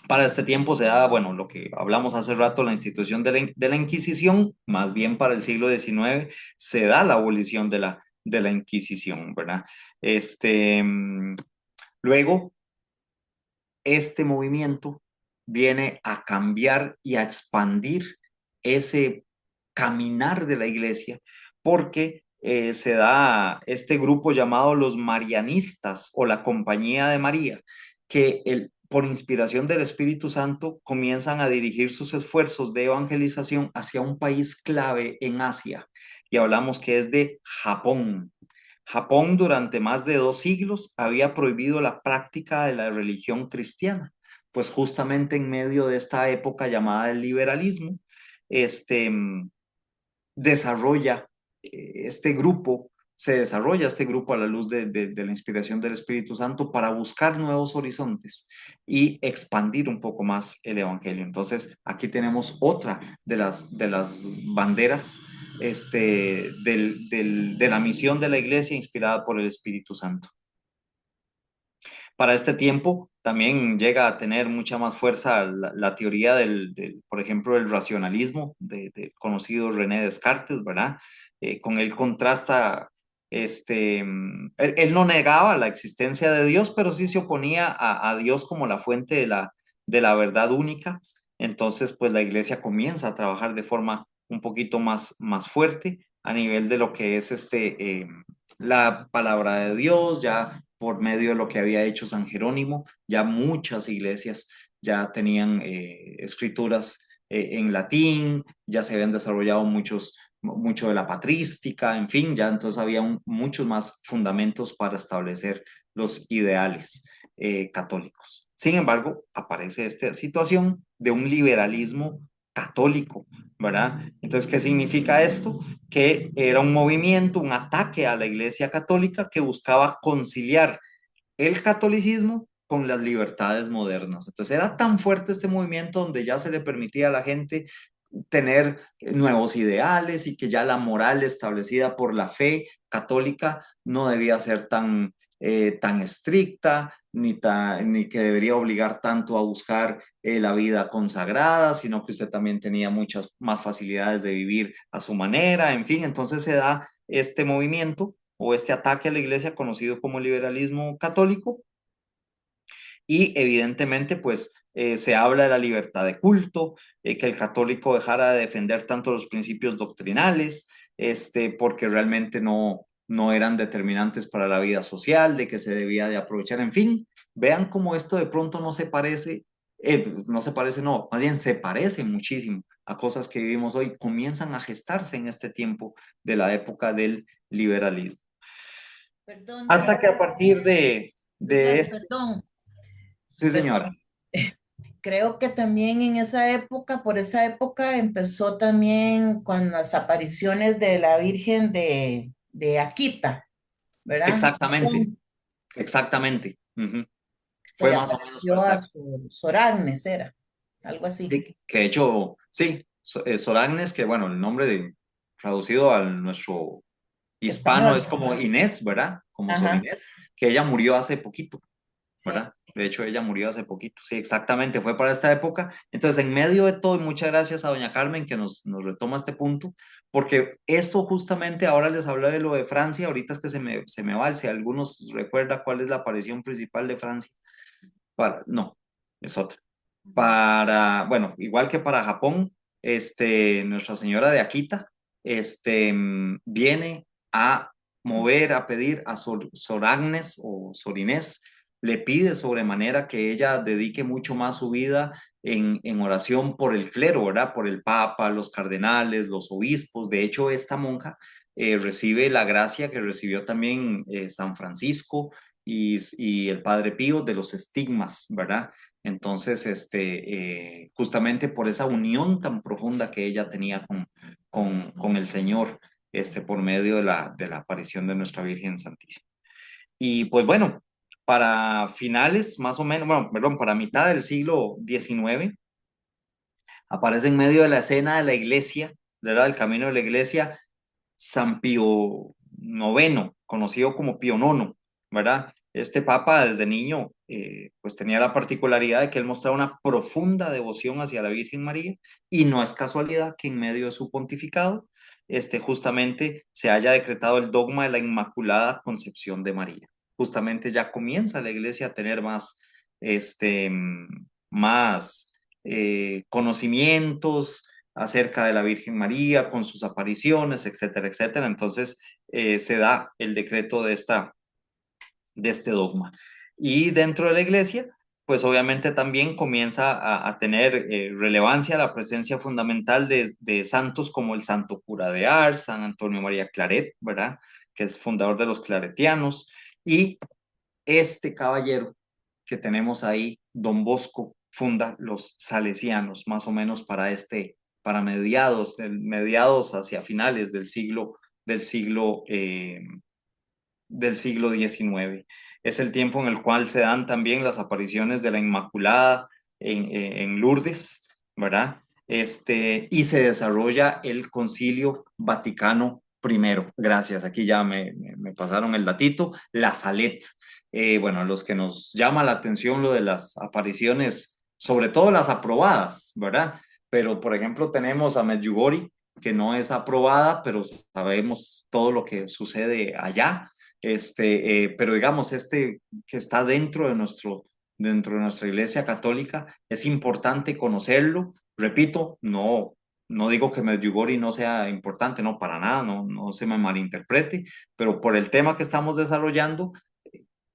Para este tiempo se da, bueno, lo que hablamos hace rato, la institución de la Inquisición, más bien para el siglo XIX se da la abolición de la Inquisición, ¿verdad? Este, luego, este movimiento viene a cambiar y a expandir ese caminar de la iglesia, porque se da este grupo llamado los Marianistas o la Compañía de María, que por inspiración del Espíritu Santo comienzan a dirigir sus esfuerzos de evangelización hacia un país clave en Asia, y hablamos que es de Japón. Japón durante más de 2 siglos había prohibido la práctica de la religión cristiana, pues justamente en medio de esta época llamada el liberalismo, este, desarrolla este grupo, se desarrolla este grupo a la luz de la inspiración del Espíritu Santo para buscar nuevos horizontes y expandir un poco más el Evangelio. Entonces, aquí tenemos otra de las banderas de la misión de la iglesia inspirada por el Espíritu Santo. Para este tiempo también llega a tener mucha más fuerza la teoría por ejemplo, del racionalismo del conocido René Descartes, ¿verdad? Con él contrasta, él no negaba la existencia de Dios, pero sí se oponía a Dios como la fuente de la verdad única. Entonces, pues la iglesia comienza a trabajar de forma un poquito más fuerte a nivel de lo que es la palabra de Dios, ya por medio de lo que había hecho San Jerónimo. Ya muchas iglesias ya tenían escrituras en latín, ya se habían desarrollado mucho de la patrística, en fin, ya entonces había muchos más fundamentos para establecer los ideales católicos. Sin embargo, aparece esta situación de un liberalismo católico, ¿verdad? Entonces, ¿qué significa esto? Que era un movimiento, un ataque a la Iglesia Católica que buscaba conciliar el catolicismo con las libertades modernas. Entonces era tan fuerte este movimiento donde ya se le permitía a la gente tener nuevos ideales y que ya la moral establecida por la fe católica no debía ser tan estricta, ni que debería obligar tanto a buscar la vida consagrada, sino que usted también tenía muchas más facilidades de vivir a su manera, en fin, entonces se da este movimiento o este ataque a la iglesia conocido como liberalismo católico, y evidentemente pues se habla de la libertad de culto, que el católico dejara de defender tanto los principios doctrinales, porque realmente no eran determinantes para la vida social, de que se debía de aprovechar, en fin, vean cómo esto de pronto no se parece, no, más bien se parece muchísimo a cosas que vivimos hoy, comienzan a gestarse en este tiempo de la época del liberalismo. Perdón, Hasta que a partir de Douglas, este, perdón, sí señora, perdón. Creo que también en esa época, por esa época, empezó también con las apariciones de la Virgen de Akita, ¿verdad? exactamente, exactamente. Ujú. Se Fue le más o menos por apareció esta a época. su Soragnes, era, algo así. Que de hecho, sí, Sor Agnes, que bueno, el nombre traducido al nuestro hispano Español. es como Inés, ¿verdad? Como Sor Ajá, Inés, que ella murió hace poquito, sí. ¿verdad? De hecho, ella murió hace poquito, sí, exactamente, fue para esta época. Entonces, en medio de todo, y muchas gracias a doña Carmen que nos retoma este punto, porque esto justamente ahora les hablé de lo de Francia, ahorita es que se me va, si algunos recuerda cuál es la aparición principal de Francia. No, es otra. Bueno, igual que para Japón, Nuestra Señora de Akita, viene a mover, a pedir a Sor Agnes o Sor Inés, le pide sobremanera que ella dedique mucho más su vida en oración por el clero, ¿verdad? Por el Papa, los cardenales, los obispos. De hecho, esta monja recibe la gracia que recibió también San Francisco y el Padre Pío de los estigmas, ¿verdad? Entonces, justamente por esa unión tan profunda que ella tenía con el Señor, por medio de la aparición de nuestra Virgen Santísima. Y pues bueno, para finales, más o menos, bueno, perdón, para mitad del siglo XIX, aparece en medio de la escena de la iglesia, ¿verdad? El camino de la iglesia, San Pío IX, conocido como Pío IX, ¿verdad? Este papa desde niño pues tenía la particularidad de que él mostraba una profunda devoción hacia la Virgen María, y no es casualidad que en medio de su pontificado justamente se haya decretado el dogma de la Inmaculada Concepción de María. Justamente ya comienza la iglesia a tener más, este, más conocimientos acerca de la Virgen María con sus apariciones, etcétera, etcétera. Entonces se da el decreto de este dogma. Y dentro de la iglesia, pues obviamente también comienza a tener relevancia la presencia fundamental de santos como el Santo Cura de Ars, San Antonio María Claret, ¿verdad? Que es fundador de los claretianos. Y este caballero que tenemos ahí, Don Bosco, funda los salesianos, más o menos para mediados hacia finales del siglo del siglo XIX. Es el tiempo en el cual se dan también las apariciones de la Inmaculada en Lourdes, ¿verdad? Y se desarrolla el Concilio Vaticano primero. Gracias, aquí ya me pasaron el datito. La Salet. Bueno, a los que nos llama la atención lo de las apariciones, sobre todo las aprobadas, ¿verdad? Pero, por ejemplo, tenemos a Medjugorje, que no es aprobada, pero sabemos todo lo que sucede allá. Pero digamos, que está dentro de nuestra iglesia católica, es importante conocerlo. Repito, no digo que Medjugorje no sea importante, no, para nada, no se me malinterprete, pero por el tema que estamos desarrollando,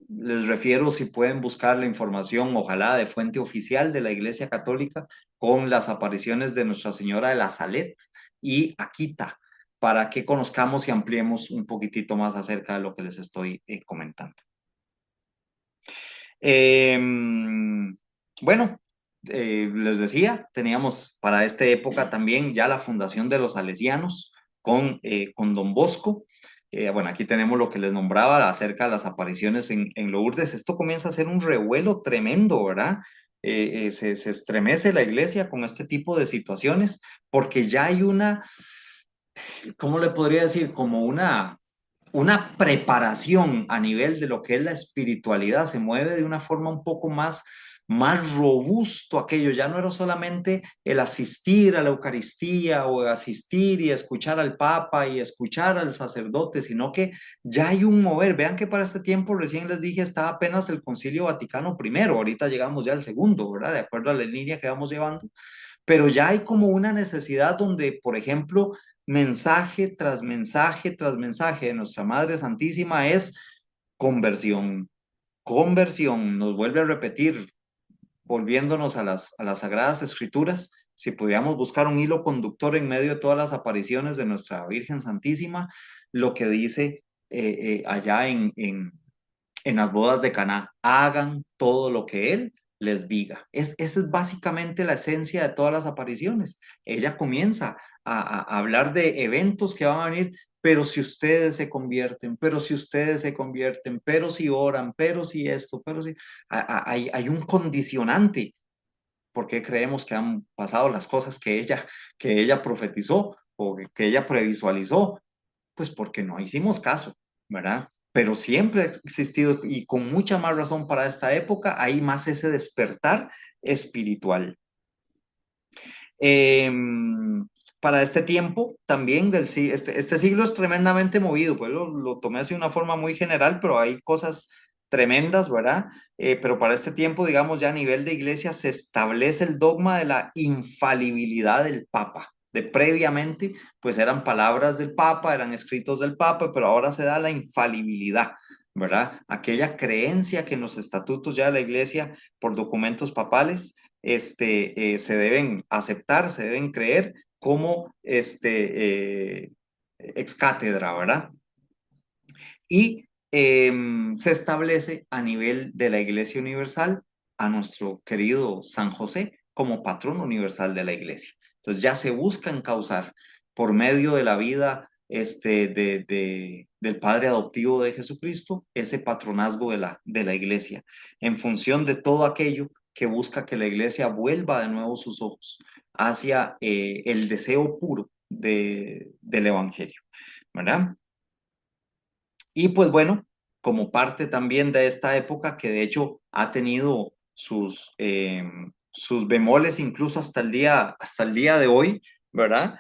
les refiero si pueden buscar la información, ojalá de fuente oficial de la Iglesia Católica, con las apariciones de Nuestra Señora de la Salet y Akita, para que conozcamos y ampliemos un poquitito más acerca de lo que les estoy comentando. Eh, bueno, les decía, teníamos para esta época también ya la fundación de los salesianos con Don Bosco. Bueno, aquí tenemos lo que les nombraba acerca de las apariciones en Lourdes. Esto comienza a ser un revuelo tremendo, ¿verdad? Se estremece la iglesia con este tipo de situaciones porque ya hay ¿cómo le podría decir? Como una preparación a nivel de lo que es la espiritualidad, se mueve de una forma un poco más robusto aquello, ya no era solamente el asistir a la Eucaristía o asistir y escuchar al Papa y escuchar al sacerdote, sino que ya hay un mover. Vean que para este tiempo, recién les dije, está apenas el Concilio Vaticano primero, ahorita llegamos ya al segundo, ¿verdad? De acuerdo a la línea que vamos llevando, pero ya hay como una necesidad donde, por ejemplo, mensaje tras mensaje tras mensaje de nuestra Madre Santísima es conversión, conversión, nos vuelve a repetir, volviéndonos a las Sagradas Escrituras, si pudiéramos buscar un hilo conductor en medio de todas las apariciones de nuestra Virgen Santísima, lo que dice allá en las bodas de Caná, hagan todo lo que Él les diga. Esa es básicamente la esencia de todas las apariciones. Ella comienza a hablar de eventos que van a venir, pero si ustedes se convierten, pero si ustedes se convierten, pero si oran, pero si esto, pero si... Hay un condicionante porque creemos que han pasado las cosas que ella profetizó o que ella previsualizó, pues porque no hicimos caso, ¿verdad? Pero siempre ha existido y con mucha más razón para esta época, hay más ese despertar espiritual. Eh, para este tiempo también este siglo es tremendamente movido, pues lo tomé así de una forma muy general, pero hay cosas tremendas, ¿verdad? Pero para este tiempo, digamos, ya a nivel de iglesia se establece el dogma de la infalibilidad del Papa. De previamente, pues eran palabras del Papa, eran escritos del Papa, pero ahora se da la infalibilidad, ¿verdad? Aquella creencia que en los estatutos ya de la iglesia por documentos papales se deben aceptar, se deben creer como ex cátedra, ¿verdad? Y se establece a nivel de la Iglesia Universal a nuestro querido San José como patrón universal de la Iglesia. Entonces ya se busca encauzar por medio de la vida del Padre adoptivo de Jesucristo ese patronazgo de la Iglesia en función de todo aquello que busca que la Iglesia vuelva de nuevo sus ojos hacia el deseo puro del Evangelio, ¿verdad? Y pues bueno, como parte también de esta época que de hecho ha tenido sus bemoles incluso hasta el día de hoy, ¿verdad?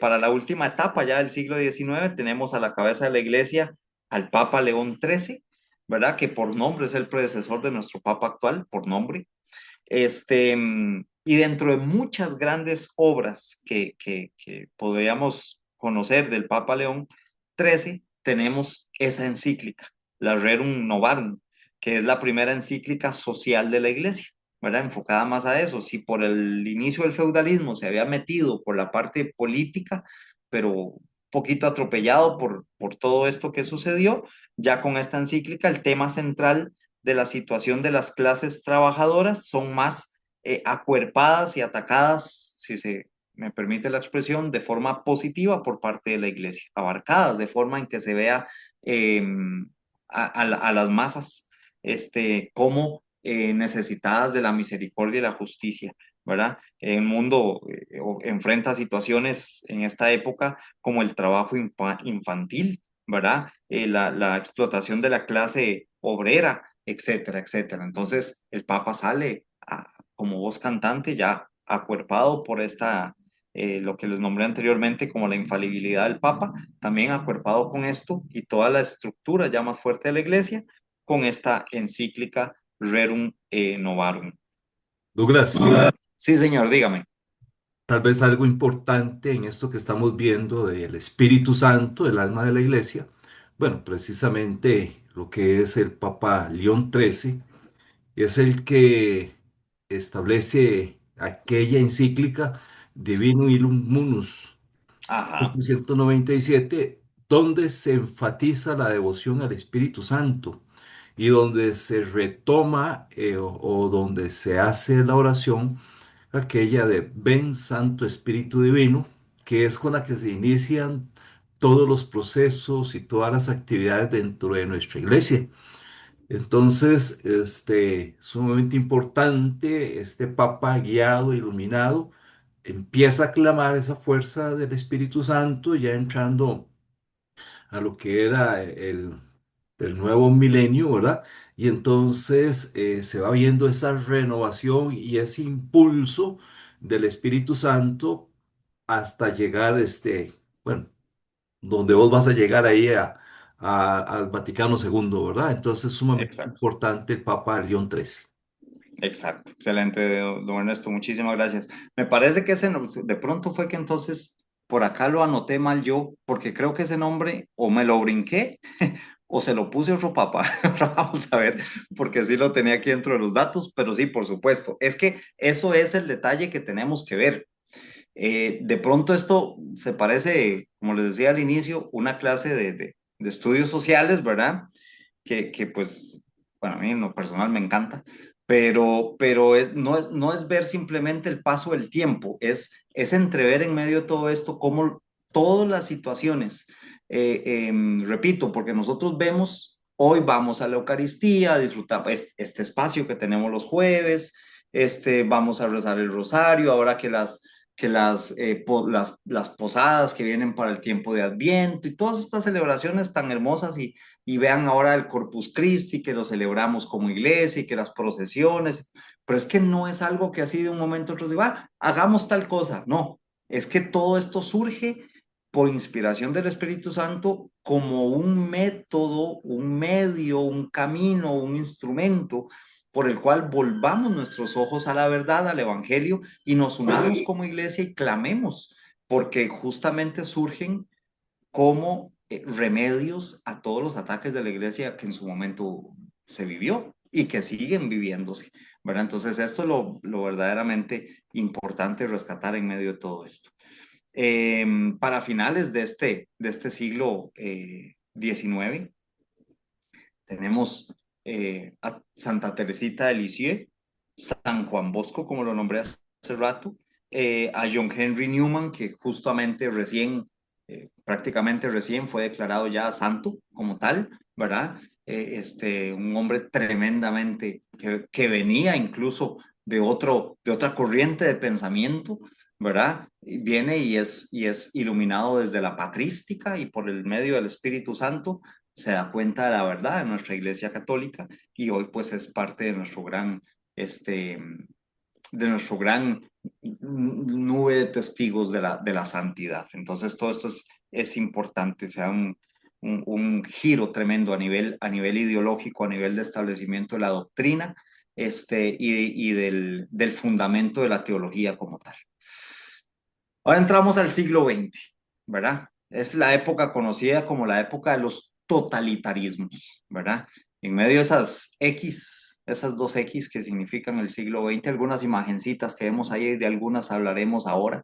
Para la última etapa ya del siglo XIX tenemos a la cabeza de la iglesia al Papa León XIII, ¿verdad? Que por nombre es el predecesor de nuestro Papa actual, por nombre. Y dentro de muchas grandes obras que podríamos conocer del Papa León XIII, tenemos esa encíclica, la Rerum Novarum, que es la primera encíclica social de la Iglesia, ¿verdad? Enfocada más a eso. Si por el inicio del feudalismo se había metido por la parte política, pero poquito atropellado por todo esto que sucedió, ya con esta encíclica el tema central de la situación de las clases trabajadoras son más acuerpadas y atacadas, si se me permite la expresión, de forma positiva por parte de la iglesia, abarcadas de forma en que se vea eh, a las masas como necesitadas de la misericordia y la justicia, ¿verdad? El mundo enfrenta situaciones en esta época como el trabajo infantil, ¿verdad? La explotación de la clase obrera, etcétera, etcétera. Entonces, el Papa sale como voz cantante ya acuerpado por lo que les nombré anteriormente como la infalibilidad del Papa, también acuerpado con esto y toda la estructura ya más fuerte de la Iglesia con esta encíclica Rerum Novarum. Douglas, Sí, señor, dígame. tal vez algo importante en esto que estamos viendo del Espíritu Santo, el alma de la iglesia, bueno, precisamente lo que es el Papa León XIII, es el que establece aquella encíclica Divino Illum Munus Ajá, 197, donde se enfatiza la devoción al Espíritu Santo y donde se retoma o donde se hace la oración aquella de Ven Santo Espíritu Divino, que es con la que se inician todos los procesos y todas las actividades dentro de nuestra iglesia. Entonces, sumamente importante, este Papa guiado, iluminado, empieza a clamar esa fuerza del Espíritu Santo, ya entrando a lo que era el nuevo milenio, ¿verdad? Y entonces se va viendo esa renovación y ese impulso del Espíritu Santo hasta llegar, bueno, donde vos vas a llegar ahí al Vaticano II, ¿verdad? Entonces es sumamente exacto. importante el Papa León XIII. Exacto, excelente, don Ernesto, muchísimas gracias. Me parece que de pronto fue que entonces por acá lo anoté mal yo, porque creo que ese nombre o me lo brinqué o se lo puse a otro papá. Ahora vamos a ver, porque sí lo tenía aquí dentro de los datos, pero sí, por supuesto. Es que eso es el detalle que tenemos que ver. De pronto esto se parece, como les decía al inicio, una clase de estudios sociales, ¿verdad? Que pues, bueno, a mí en lo personal me encanta, pero no es ver simplemente el paso del tiempo, es entrever en medio de todo esto cómo todas las situaciones, repito, porque nosotros vemos, hoy vamos a la Eucaristía, disfrutamos este espacio que tenemos los jueves, vamos a rezar el rosario, ahora que las posadas que vienen para el tiempo de Adviento y todas estas celebraciones tan hermosas y vean ahora el Corpus Christi, que lo celebramos como iglesia y que las procesiones, pero es que no es algo que así de un momento a otro se va, hagamos tal cosa, no, es que todo esto surge por inspiración del Espíritu Santo como un método, un medio, un camino, un instrumento por el cual volvamos nuestros ojos a la verdad, al Evangelio, y nos unamos como iglesia y clamemos, porque justamente surgen como remedios a todos los ataques de la iglesia que en su momento se vivió y que siguen viviéndose, ¿verdad? Entonces esto es lo verdaderamente importante rescatar en medio de todo esto. Para finales de este siglo XIX, tenemos a Santa Teresita de Lisieux, San Juan Bosco, como lo nombré hace rato, a John Henry Newman, que justamente prácticamente recién fue declarado ya santo como tal, ¿verdad? Un hombre tremendamente que venía incluso de otra corriente de pensamiento, ¿verdad? Y viene y es iluminado desde la patrística y por el medio del Espíritu Santo se da cuenta de la verdad de nuestra Iglesia Católica y hoy pues es parte de nuestro gran este, de nuestro gran nube de testigos de la santidad. Entonces, todo esto es importante, sea un giro tremendo a nivel ideológico, a nivel de establecimiento de la doctrina y del fundamento de la teología como tal. Ahora entramos al siglo XX, ¿verdad? Es la época conocida como la época de los totalitarismos, ¿verdad? En medio de esas dos X que significan el siglo XX, algunas imagencitas que vemos ahí, de algunas hablaremos ahora.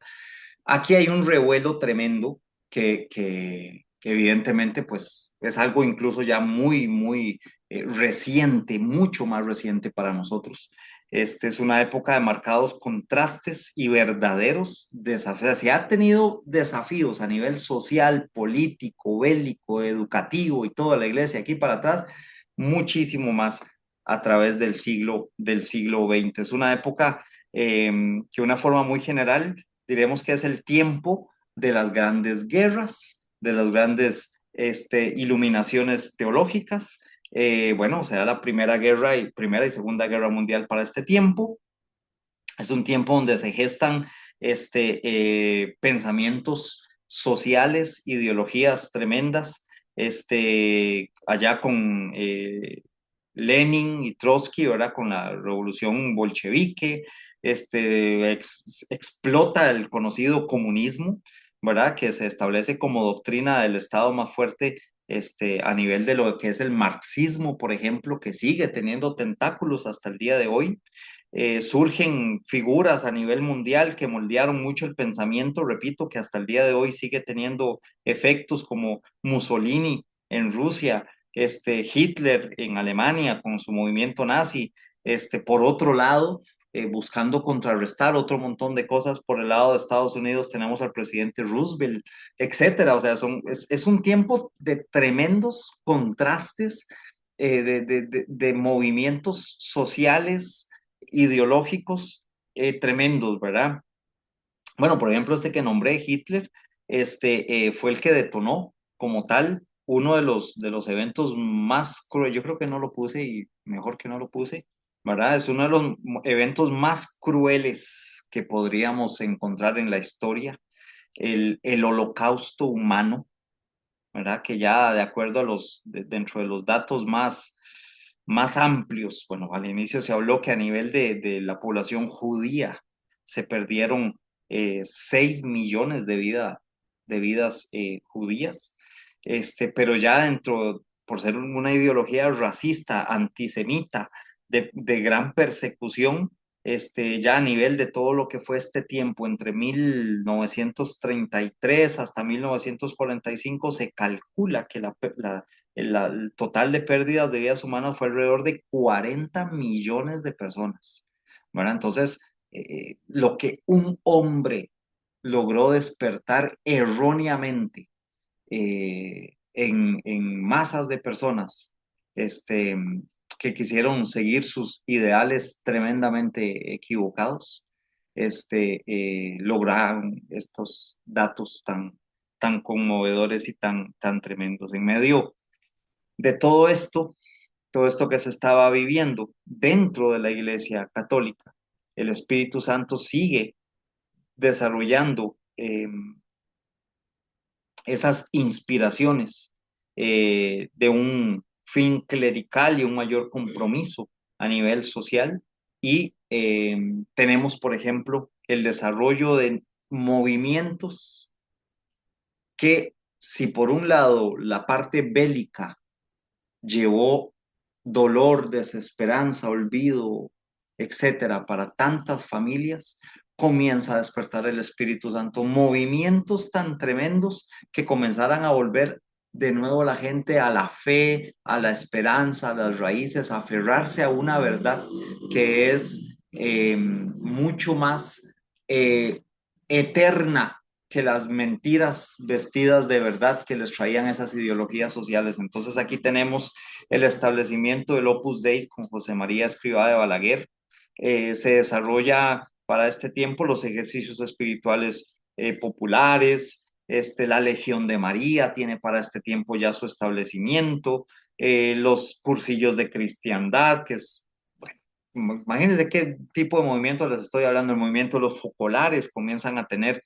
Aquí hay un revuelo tremendo que evidentemente pues es algo incluso ya muy reciente, mucho más reciente para nosotros. Es una época de marcados contrastes y verdaderos desafíos. Se ha tenido desafíos a nivel social, político, bélico, educativo y toda la iglesia aquí para atrás, muchísimo más a través del siglo XX. Es una época que de una forma muy general diremos que es el tiempo de las grandes guerras, de las grandes iluminaciones teológicas. Bueno, se da la primera y segunda guerra mundial para este tiempo. Es un tiempo donde se gestan pensamientos sociales, ideologías tremendas, allá con Lenin y Trotsky, ¿verdad? Con la revolución bolchevique, explota el conocido comunismo, ¿verdad? Que se establece como doctrina del Estado más fuerte a nivel de lo que es el marxismo, por ejemplo, que sigue teniendo tentáculos hasta el día de hoy. Surgen figuras a nivel mundial que moldearon mucho el pensamiento, repito, que hasta el día de hoy sigue teniendo efectos como Mussolini en Rusia, Hitler en Alemania con su movimiento nazi, por otro lado, buscando contrarrestar otro montón de cosas por el lado de Estados Unidos, tenemos al presidente Roosevelt, etcétera. O sea, es un tiempo de tremendos contrastes, de movimientos sociales, ideológicos tremendos, ¿verdad? Bueno, por ejemplo, que nombré, Hitler, fue el que detonó como tal uno de los eventos más crueles. Yo creo que no lo puse y mejor que no lo puse, ¿verdad? Es uno de los eventos más crueles que podríamos encontrar en la historia, el holocausto humano, ¿verdad? Que ya de acuerdo a dentro de los datos más amplios, bueno, al inicio se habló que a nivel de la población judía se perdieron 6 millones de vidas judías, pero ya dentro, por ser una ideología racista, antisemita, de gran persecución, ya a nivel de todo lo que fue este tiempo, entre 1933 hasta 1945, se calcula que el total de pérdidas de vidas humanas fue alrededor de 40 millones de personas, ¿verdad? Entonces, lo que un hombre logró despertar erróneamente en masas de personas que quisieron seguir sus ideales tremendamente equivocados, lograron estos datos tan conmovedores y tan tremendos. En medio de todo esto que se estaba viviendo dentro de la Iglesia Católica, el Espíritu Santo sigue desarrollando esas inspiraciones de un fin clerical y un mayor compromiso a nivel social. Y tenemos, por ejemplo, el desarrollo de movimientos que, si por un lado la parte bélica llevó dolor, desesperanza, olvido, etcétera, para tantas familias, comienza a despertar el Espíritu Santo, movimientos tan tremendos que comenzarán a volver de nuevo la gente a la fe, a la esperanza, a las raíces, a aferrarse a una verdad que es mucho más eterna que las mentiras vestidas de verdad que les traían esas ideologías sociales. Entonces aquí tenemos el establecimiento del Opus Dei con José María Escrivá de Balaguer. Se desarrolla para este tiempo los ejercicios espirituales populares. La Legión de María tiene para este tiempo ya su establecimiento. Los cursillos de cristiandad, que es, bueno, Imagínense qué tipo de movimiento les estoy hablando. El movimiento de los focolares comienzan a tener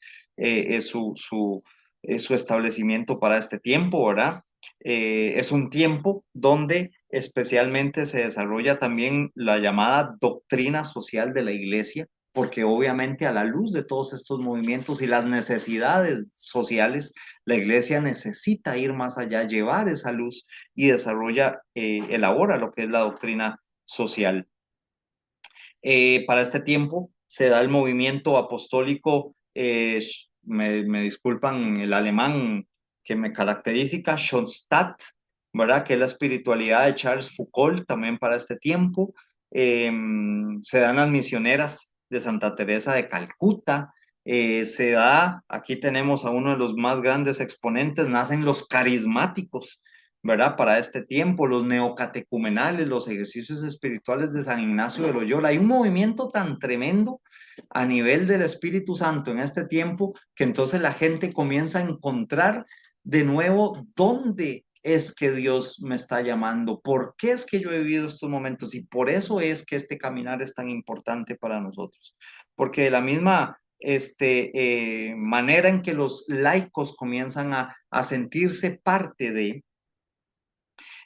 su establecimiento para este tiempo, ¿verdad? Es un tiempo donde especialmente se desarrolla también la llamada doctrina social de la iglesia, porque obviamente a la luz de todos estos movimientos y las necesidades sociales, la iglesia necesita ir más allá, llevar esa luz y desarrolla, elabora lo que es la doctrina social. Para este tiempo se da el movimiento apostólico, me disculpan el alemán que me caracteriza, Schoenstatt, ¿verdad? Que es la espiritualidad de Charles Foucault también para este tiempo. Se dan las misioneras de Santa Teresa de Calcuta. Se da, aquí tenemos a uno de los más grandes exponentes, nacen los carismáticos, ¿verdad? Para este tiempo, los neocatecumenales, los ejercicios espirituales de San Ignacio de Loyola. Hay un movimiento tan tremendo a nivel del Espíritu Santo en este tiempo que entonces la gente comienza a encontrar de nuevo dónde es que Dios me está llamando, por qué es que yo he vivido estos momentos y por eso es que este caminar es tan importante para nosotros. Porque de la misma manera en que los laicos comienzan a sentirse parte de,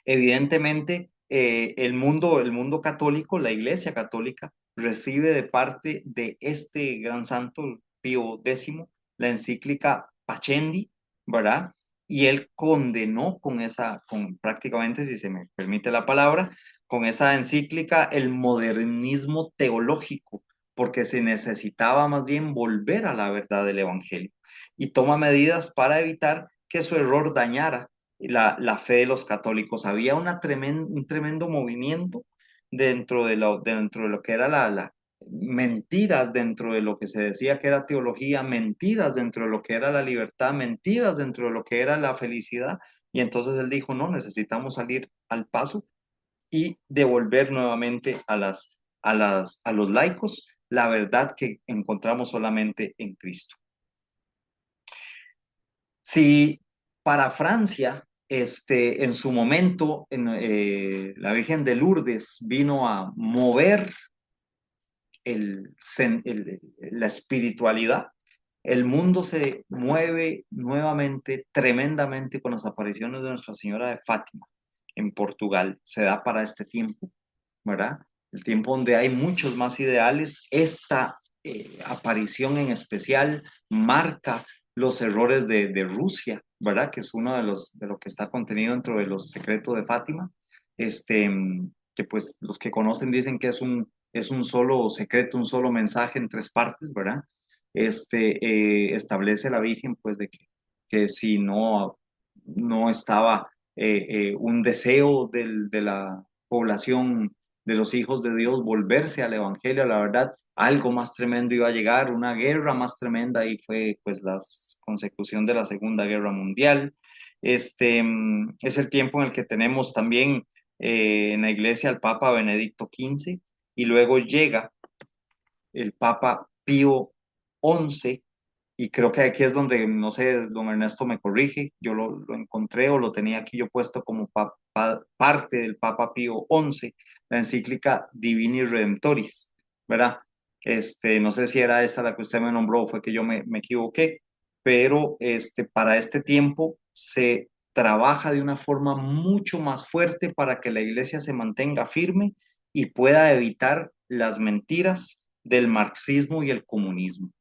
evidentemente, el mundo católico, la Iglesia católica, recibe de parte de este gran santo, Pío X, la encíclica Pacendi, ¿verdad? Y él condenó con prácticamente, si se me permite la palabra, con esa encíclica el modernismo teológico, porque se necesitaba más bien volver a la verdad del Evangelio. Y toma medidas para evitar que su error dañara la fe de los católicos. Había un tremendo movimiento dentro de lo que era mentiras dentro de lo que se decía que era teología, mentiras dentro de lo que era la libertad, mentiras dentro de lo que era la felicidad. Y entonces él dijo, no, necesitamos salir al paso y devolver nuevamente a los laicos la verdad que encontramos solamente en Cristo. Si para Francia, en su momento, la Virgen de Lourdes vino a mover la espiritualidad, el mundo se mueve nuevamente tremendamente con las apariciones de Nuestra Señora de Fátima en Portugal. Se da para este tiempo, ¿verdad? El tiempo donde hay muchos más ideales. Esta aparición en especial marca los errores de Rusia, ¿verdad? Que es uno de lo que está contenido dentro de los secretos de Fátima. Este, que pues los que conocen dicen que es un solo secreto, un solo mensaje en tres partes, ¿verdad? Establece la Virgen pues que si no estaba un deseo de la población de los hijos de Dios volverse al Evangelio, a la verdad, algo más tremendo iba a llegar, una guerra más tremenda y fue pues la consecución de la Segunda Guerra Mundial. Es el tiempo en el que tenemos también en la iglesia al Papa Benedicto XV y luego llega el Papa Pío XI y creo que aquí es donde, no sé, don Ernesto me corrige, yo lo encontré o lo tenía aquí yo puesto como parte del Papa Pío XI, la encíclica Divini Redemptoris, ¿verdad? No sé si era esta la que usted me nombró, fue que yo me equivoqué, pero para este tiempo se trabaja de una forma mucho más fuerte para que la iglesia se mantenga firme y pueda evitar las mentiras del marxismo y el comunismo,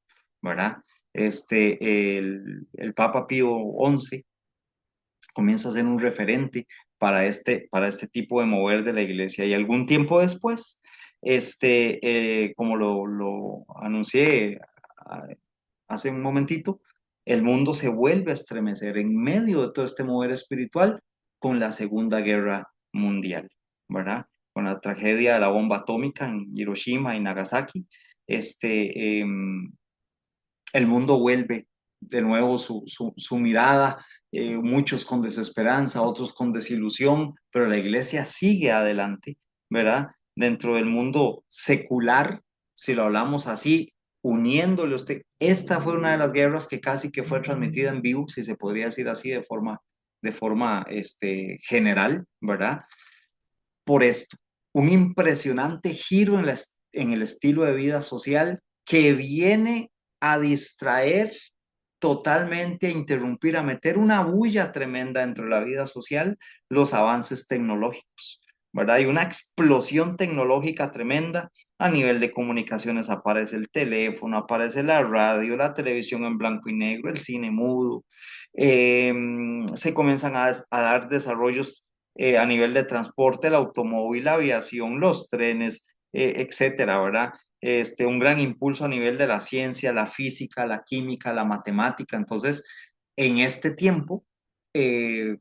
¿verdad? El Papa Pío XI comienza a ser un referente para este tipo de mover de la iglesia. Y algún tiempo después, como lo anuncié hace un momentito, el mundo se vuelve a estremecer en medio de todo este mover espiritual con la Segunda Guerra Mundial, ¿verdad? Con la tragedia de la bomba atómica en Hiroshima y Nagasaki. Este, eh, el mundo vuelve de nuevo su mirada, muchos con desesperanza, otros con desilusión, pero la iglesia sigue adelante, ¿verdad? Dentro del mundo secular, si lo hablamos así, uniéndole a usted. Esta fue una de las guerras que casi que fue transmitida en vivo, si se podría decir así, de forma general, ¿verdad? Por esto, un impresionante giro en el estilo de vida social que viene a distraer totalmente, a interrumpir, a meter una bulla tremenda dentro de la vida social, los avances tecnológicos, ¿verdad? Hay una explosión tecnológica tremenda a nivel de comunicaciones. Aparece el teléfono, aparece la radio, la televisión en blanco y negro, el cine mudo. Eh, Se comienzan a dar desarrollos a nivel de transporte, el automóvil, la aviación, los trenes, etcétera, ¿verdad? Un gran impulso a nivel de la ciencia, la física, la química, la matemática. Entonces, en este tiempo, eh,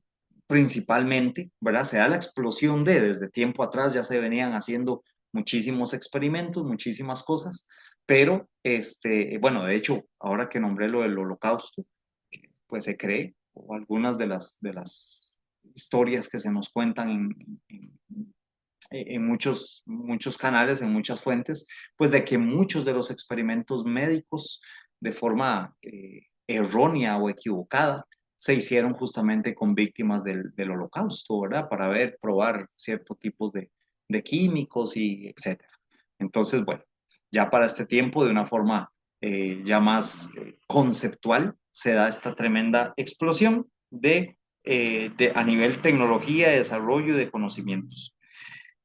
principalmente, ¿verdad? Se da la explosión desde tiempo atrás ya se venían haciendo muchísimos experimentos, muchísimas cosas, pero, bueno, de hecho, ahora que nombré lo del holocausto, pues se cree, o algunas de las historias que se nos cuentan en muchos canales, en muchas fuentes, pues de que muchos de los experimentos médicos de forma errónea o equivocada se hicieron justamente con víctimas del holocausto, ¿verdad? Para ver, probar ciertos tipos de químicos y etcétera. Entonces, bueno, ya para este tiempo, de una forma ya más conceptual, se da esta tremenda explosión a nivel tecnología, de desarrollo y de conocimientos.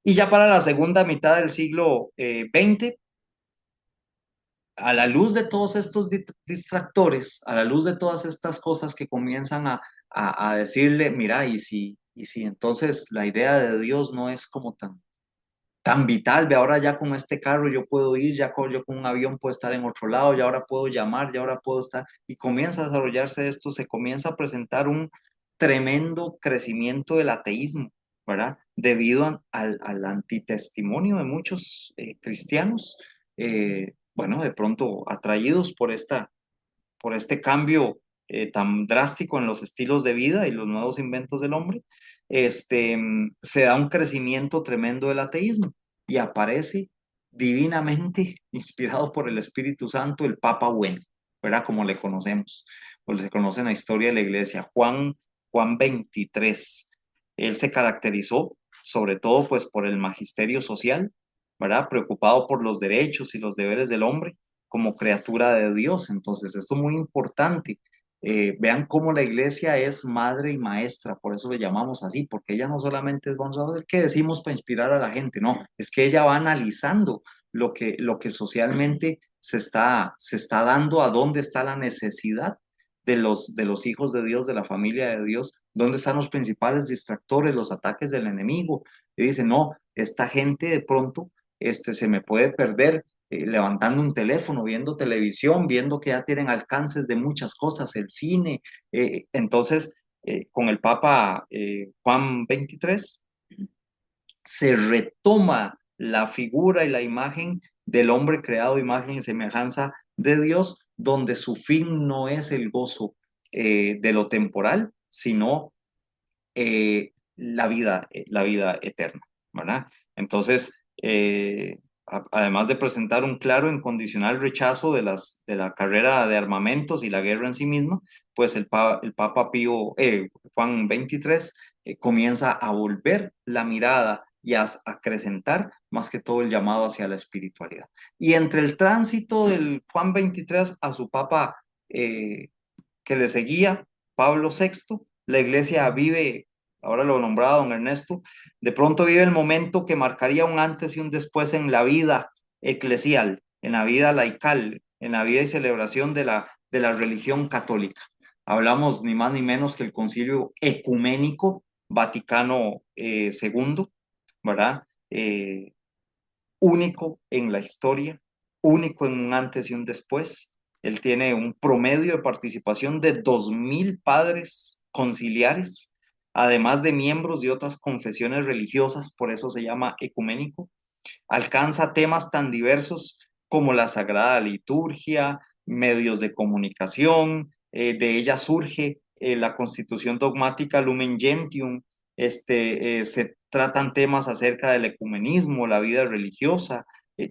Y ya para la segunda mitad del siglo XX, a la luz de todos estos distractores, a la luz de todas estas cosas que comienzan a decirle, mira, y si entonces la idea de Dios no es como tan vital, ve ahora ya con este carro yo puedo ir, yo con un avión puedo estar en otro lado, ya ahora puedo llamar, ya ahora puedo estar, y comienza a desarrollarse esto, se comienza a presentar un tremendo crecimiento del ateísmo, ¿verdad? Debido al antitestimonio de muchos cristianos, bueno, de pronto atraídos por este cambio tan drástico en los estilos de vida y los nuevos inventos del hombre, se da un crecimiento tremendo del ateísmo y aparece divinamente inspirado por el Espíritu Santo el Papa Bueno, ¿verdad? Como le conocemos, o se conoce en la historia de la iglesia, Juan 23. Él se caracterizó sobre todo pues por el magisterio social, ¿verdad? Preocupado por los derechos y los deberes del hombre como criatura de Dios. Entonces, esto es muy importante. Vean cómo la iglesia es madre y maestra, por eso le llamamos así, porque ella no solamente es, vamos a ver qué decimos para inspirar a la gente, no, es que ella va analizando lo que socialmente se está dando, a dónde está la necesidad de los hijos de Dios, de la familia de Dios, dónde están los principales distractores, los ataques del enemigo. Y dice, no, esta gente de pronto se me puede perder levantando un teléfono, viendo televisión, viendo que ya tienen alcances de muchas cosas, el cine. Entonces, con el Papa Juan 23, se retoma la figura y la imagen del hombre creado, imagen y semejanza de Dios, donde su fin no es el gozo de lo temporal, sino la vida eterna, ¿verdad? Entonces, además de presentar un claro e incondicional rechazo de la carrera de armamentos y la guerra en sí misma, pues el Papa Pío, Juan 23, comienza a volver la mirada y a acrecentar más que todo el llamado hacia la espiritualidad. Y entre el tránsito del Juan 23 a su Papa eh, que le seguía, Pablo VI, la iglesia vive, ahora lo nombraba don Ernesto, de pronto vive el momento que marcaría un antes y un después en la vida eclesial, en la vida laical, en la vida y celebración de la religión católica. Hablamos ni más ni menos que el Concilio Ecuménico Vaticano II, ¿verdad? Único en la historia, único en un antes y un después. Él tiene un promedio de participación de 2.000 padres conciliares, además de miembros de otras confesiones religiosas, por eso se llama ecuménico. Alcanza temas tan diversos como la Sagrada Liturgia, medios de comunicación, de ella surge la Constitución Dogmática Lumen Gentium, se tratan temas acerca del ecumenismo, la vida religiosa, eh,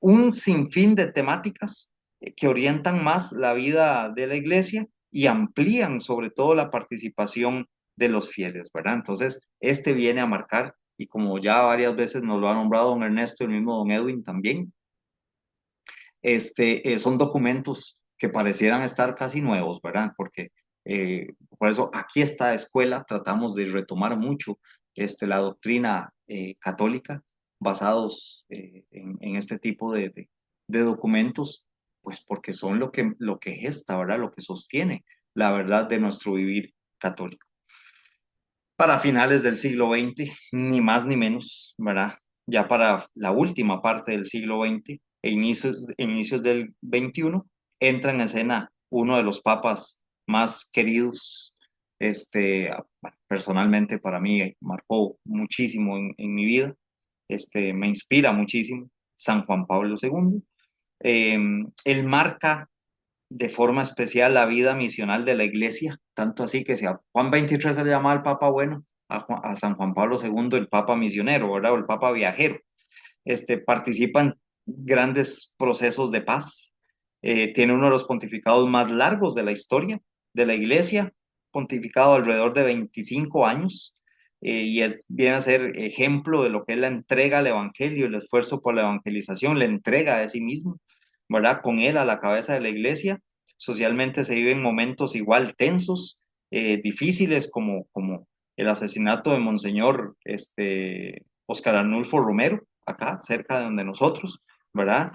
un sinfín de temáticas que orientan más la vida de la iglesia y amplían sobre todo la participación de los fieles, ¿verdad? Entonces, viene a marcar y como ya varias veces nos lo ha nombrado don Ernesto, el mismo don Edwin también, son documentos que parecieran estar casi nuevos, ¿verdad? Porque por eso aquí esta escuela tratamos de retomar mucho la doctrina católica basados en este tipo de documentos, pues porque son lo que gesta, ¿verdad? Lo que sostiene la verdad de nuestro vivir católico. Para finales del siglo XX, ni más ni menos, ¿verdad? Ya para la última parte del siglo XX inicios del XXI, entra en escena uno de los papas más queridos, personalmente para mí marcó muchísimo en mi vida, me inspira muchísimo, San Juan Pablo II. Él marca de forma especial la vida misional de la iglesia, tanto así que si a Juan 23 se le llama el Papa bueno, a San Juan Pablo II el Papa misionero, ¿verdad? O el Papa viajero. Participa en grandes procesos de paz, tiene uno de los pontificados más largos de la historia de la iglesia, pontificado alrededor de 25 años, y viene a ser ejemplo de lo que es la entrega al evangelio, el esfuerzo por la evangelización, la entrega de sí mismo, ¿verdad? Con él a la cabeza de la iglesia. Socialmente se viven momentos igual tensos, difíciles, como el asesinato de Monseñor Óscar Arnulfo Romero, acá cerca de donde nosotros, ¿verdad?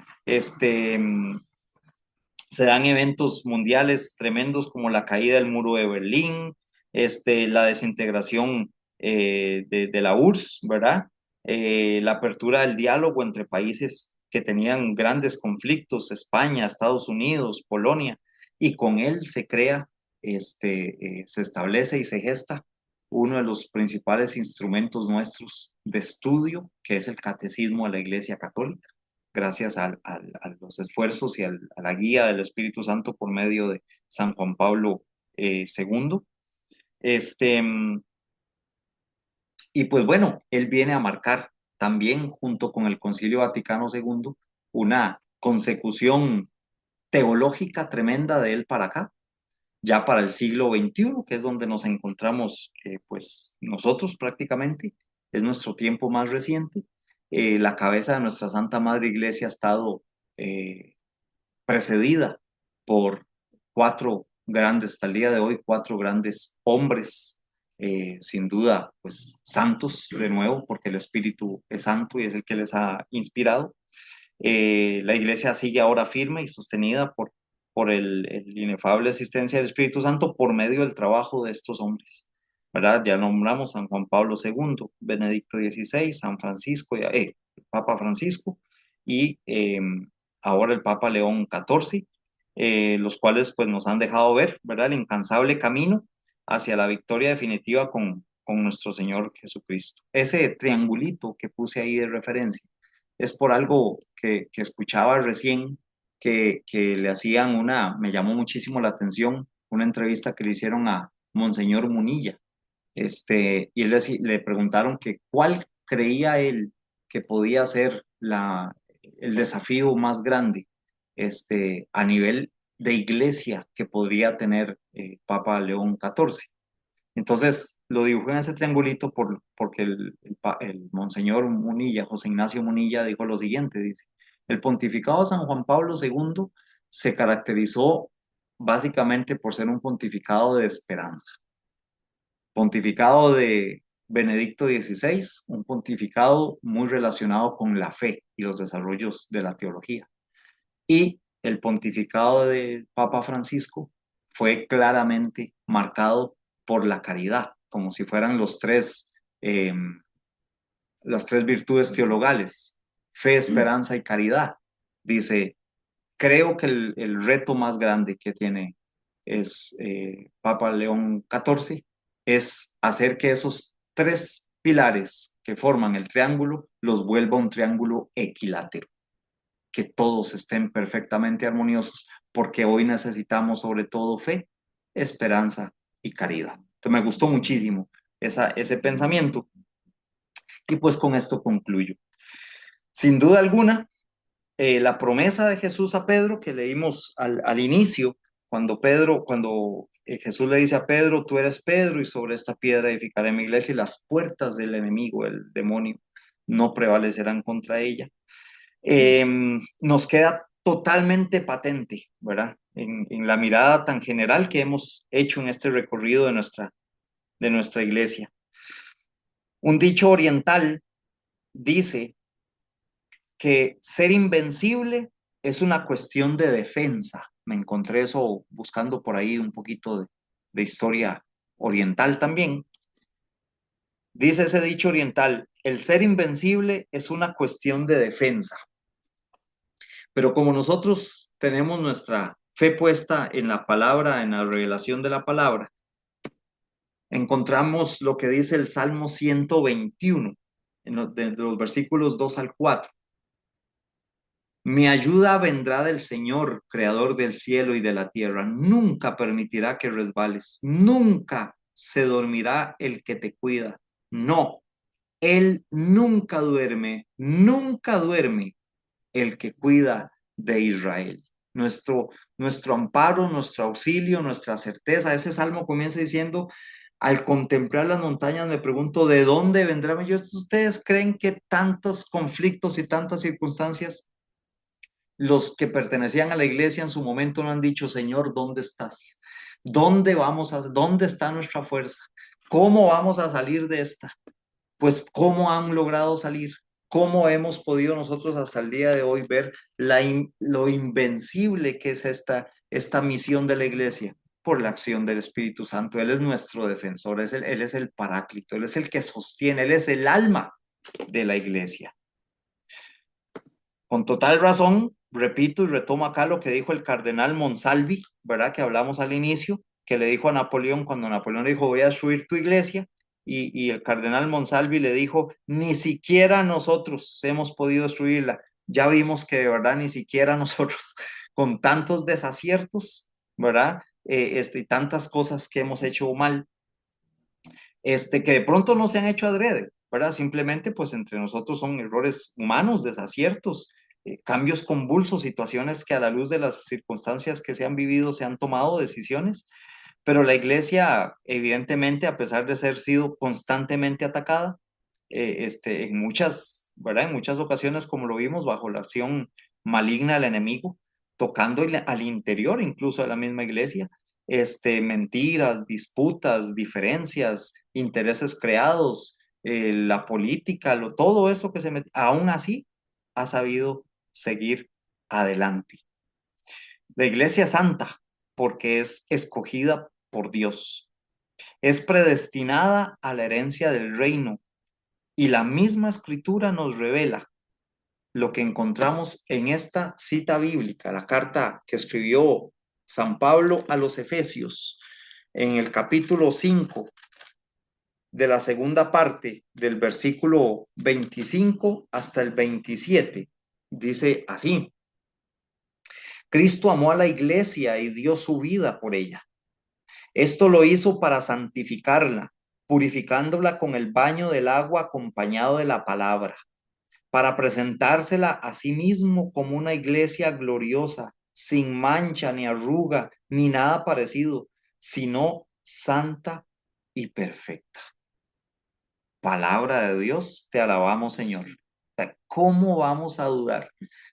Se dan eventos mundiales tremendos como la caída del muro de Berlín, la desintegración de la URSS, ¿verdad? La apertura del diálogo entre países que tenían grandes conflictos, España, Estados Unidos, Polonia, y con él se crea, se establece y se gesta uno de los principales instrumentos nuestros de estudio, que es el Catecismo de la Iglesia Católica, gracias a los esfuerzos y a la guía del Espíritu Santo por medio de San Juan Pablo II. Este, y pues bueno, él viene a marcar también junto con el Concilio Vaticano II una consecución teológica tremenda de él para acá, ya para el siglo XXI, que es donde nos encontramos pues nosotros prácticamente, es nuestro tiempo más reciente. La cabeza de nuestra Santa Madre Iglesia ha estado eh, precedida por cuatro grandes, hasta el día de hoy, cuatro grandes hombres, sin duda, pues santos de nuevo, porque el Espíritu es santo y es el que les ha inspirado. La iglesia sigue ahora firme y sostenida por el inefable asistencia del Espíritu Santo por medio del trabajo de estos hombres, ¿verdad? Ya nombramos San Juan Pablo II, Benedicto XVI, San Francisco, el Papa Francisco y ahora el Papa León XIV, los cuales pues nos han dejado ver, ¿verdad? El incansable camino hacia la victoria definitiva con nuestro Señor Jesucristo. Ese triangulito que puse ahí de referencia es por algo que escuchaba recién, que le hacían me llamó muchísimo la atención, una entrevista que le hicieron a Monseñor Munilla, y le preguntaron que cuál creía él que podía ser el desafío más grande a nivel de iglesia que podría tener Papa León XIV. Entonces lo dibujé en ese triangulito porque el Monseñor Munilla, José Ignacio Munilla, dijo lo siguiente, dice, el pontificado de San Juan Pablo II se caracterizó básicamente por ser un pontificado de esperanza. Pontificado de Benedicto XVI, un pontificado muy relacionado con la fe y los desarrollos de la teología. Y el pontificado de Papa Francisco fue claramente marcado por la caridad, como si fueran las tres virtudes teologales, fe, esperanza y caridad. Dice, creo que el reto más grande que tiene Papa León XIV es hacer que esos tres pilares que forman el triángulo los vuelva un triángulo equilátero, que todos estén perfectamente armoniosos, porque hoy necesitamos sobre todo fe, esperanza y caridad. Entonces me gustó muchísimo ese pensamiento y pues con esto concluyo. Sin duda alguna, la promesa de Jesús a Pedro que leímos al inicio, cuando Jesús le dice a Pedro, tú eres Pedro y sobre esta piedra edificaré mi iglesia y las puertas del enemigo, el demonio, no prevalecerán contra ella. Nos queda totalmente patente, ¿verdad? En la mirada tan general que hemos hecho en este recorrido de nuestra iglesia. Un dicho oriental dice que ser invencible es una cuestión de defensa. Me encontré eso buscando por ahí un poquito de historia oriental también. Dice ese dicho oriental, el ser invencible es una cuestión de defensa. Pero como nosotros tenemos nuestra fe puesta en la palabra, en la revelación de la palabra, encontramos lo que dice el Salmo 121, de los versículos 2 al 4. Mi ayuda vendrá del Señor, creador del cielo y de la tierra. Nunca permitirá que resbales. Nunca se dormirá el que te cuida. No, Él nunca duerme el que cuida de Israel. Nuestro amparo, nuestro auxilio, nuestra certeza. Ese salmo comienza diciendo, al contemplar las montañas me pregunto, ¿de dónde vendrá mi ayuda? ¿Ustedes creen que tantos conflictos y tantas circunstancias, los que pertenecían a la iglesia en su momento no han dicho, Señor, ¿dónde estás? ¿Dónde está nuestra fuerza? ¿Cómo vamos a salir de esta? Pues, ¿cómo han logrado salir? ¿Cómo hemos podido nosotros hasta el día de hoy ver lo invencible que es esta misión de la iglesia? Por la acción del Espíritu Santo. Él es nuestro defensor, Él es el paráclito, Él es el que sostiene, Él es el alma de la iglesia. Con total razón, repito y retomo acá lo que dijo el cardenal Monsalvi, ¿verdad? Que hablamos al inicio, que le dijo a Napoleón cuando Napoleón le dijo, voy a destruir tu iglesia, y el cardenal Monsalvi le dijo, ni siquiera nosotros hemos podido destruirla. Ya vimos que de verdad ni siquiera nosotros, con tantos desaciertos, ¿verdad? Y tantas cosas que hemos hecho mal, que de pronto no se han hecho adrede, ¿verdad? Simplemente pues entre nosotros son errores humanos, desaciertos, cambios convulsos, situaciones que a la luz de las circunstancias que se han vivido se han tomado decisiones, pero la iglesia evidentemente a pesar de ser sido constantemente atacada, en muchas, ¿verdad? En muchas ocasiones como lo vimos bajo la acción maligna del enemigo, tocando al interior incluso de la misma iglesia, mentiras, disputas, diferencias, intereses creados, la política, todo eso que aún así ha sabido seguir adelante. La iglesia es santa porque es escogida por Dios, es predestinada a la herencia del reino y la misma escritura nos revela lo que encontramos en esta cita bíblica, la carta que escribió San Pablo a los Efesios, en el capítulo 5 de la segunda parte del versículo 25 hasta el 27. Dice así, Cristo amó a la iglesia y dio su vida por ella. Esto lo hizo para santificarla, purificándola con el baño del agua acompañado de la palabra, para presentársela a sí mismo como una iglesia gloriosa, sin mancha ni arruga, ni nada parecido, sino santa y perfecta. Palabra de Dios, te alabamos, Señor. ¿Cómo vamos a dudar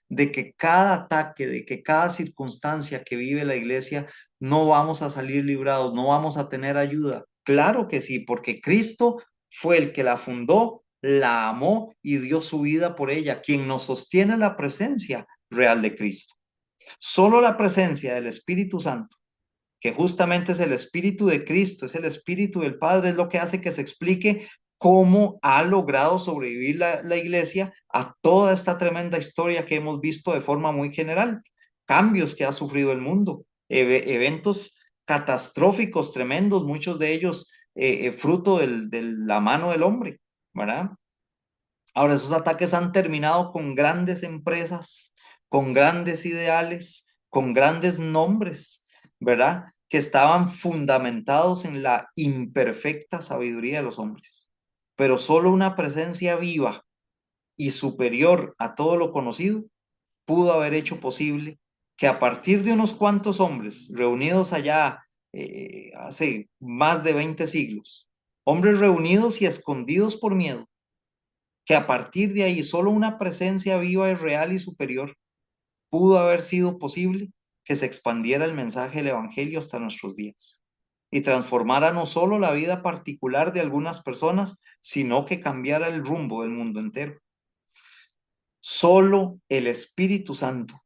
de que cada ataque, de que cada circunstancia que vive la iglesia, no vamos a salir librados, no vamos a tener ayuda? Claro que sí, porque Cristo fue el que la fundó, la amó y dio su vida por ella, quien nos sostiene la presencia real de Cristo. Solo la presencia del Espíritu Santo, que justamente es el Espíritu de Cristo, es el Espíritu del Padre, es lo que hace que se explique cómo ha logrado sobrevivir la iglesia a toda esta tremenda historia que hemos visto de forma muy general, cambios que ha sufrido el mundo, eventos catastróficos tremendos, muchos de ellos fruto de la mano del hombre, ¿verdad? Ahora, esos ataques han terminado con grandes empresas, con grandes ideales, con grandes nombres, ¿verdad? Que estaban fundamentados en la imperfecta sabiduría de los hombres. Pero solo una presencia viva y superior a todo lo conocido pudo haber hecho posible que a partir de unos cuantos hombres reunidos allá hace más de 20 siglos. Hombres reunidos y escondidos por miedo, que a partir de ahí solo una presencia viva y real y superior pudo haber sido posible que se expandiera el mensaje del Evangelio hasta nuestros días y transformara no solo la vida particular de algunas personas, sino que cambiara el rumbo del mundo entero. Solo el Espíritu Santo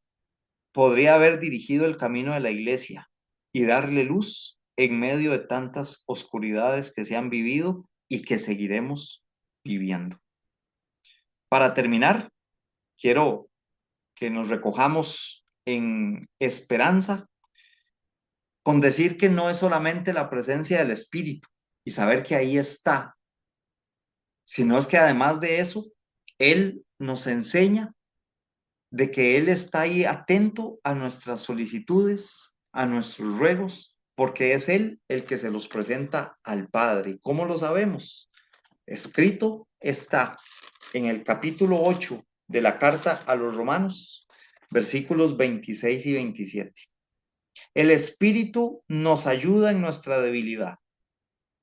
podría haber dirigido el camino de la iglesia y darle luz en medio de tantas oscuridades que se han vivido y que seguiremos viviendo. Para terminar, quiero que nos recojamos en esperanza con decir que no es solamente la presencia del Espíritu y saber que ahí está, sino es que además de eso, Él nos enseña de que Él está ahí atento a nuestras solicitudes, a nuestros ruegos, porque es Él el que se los presenta al Padre. ¿Cómo lo sabemos? Escrito está en el capítulo 8 de la carta a los Romanos, versículos 26 y 27. El Espíritu nos ayuda en nuestra debilidad,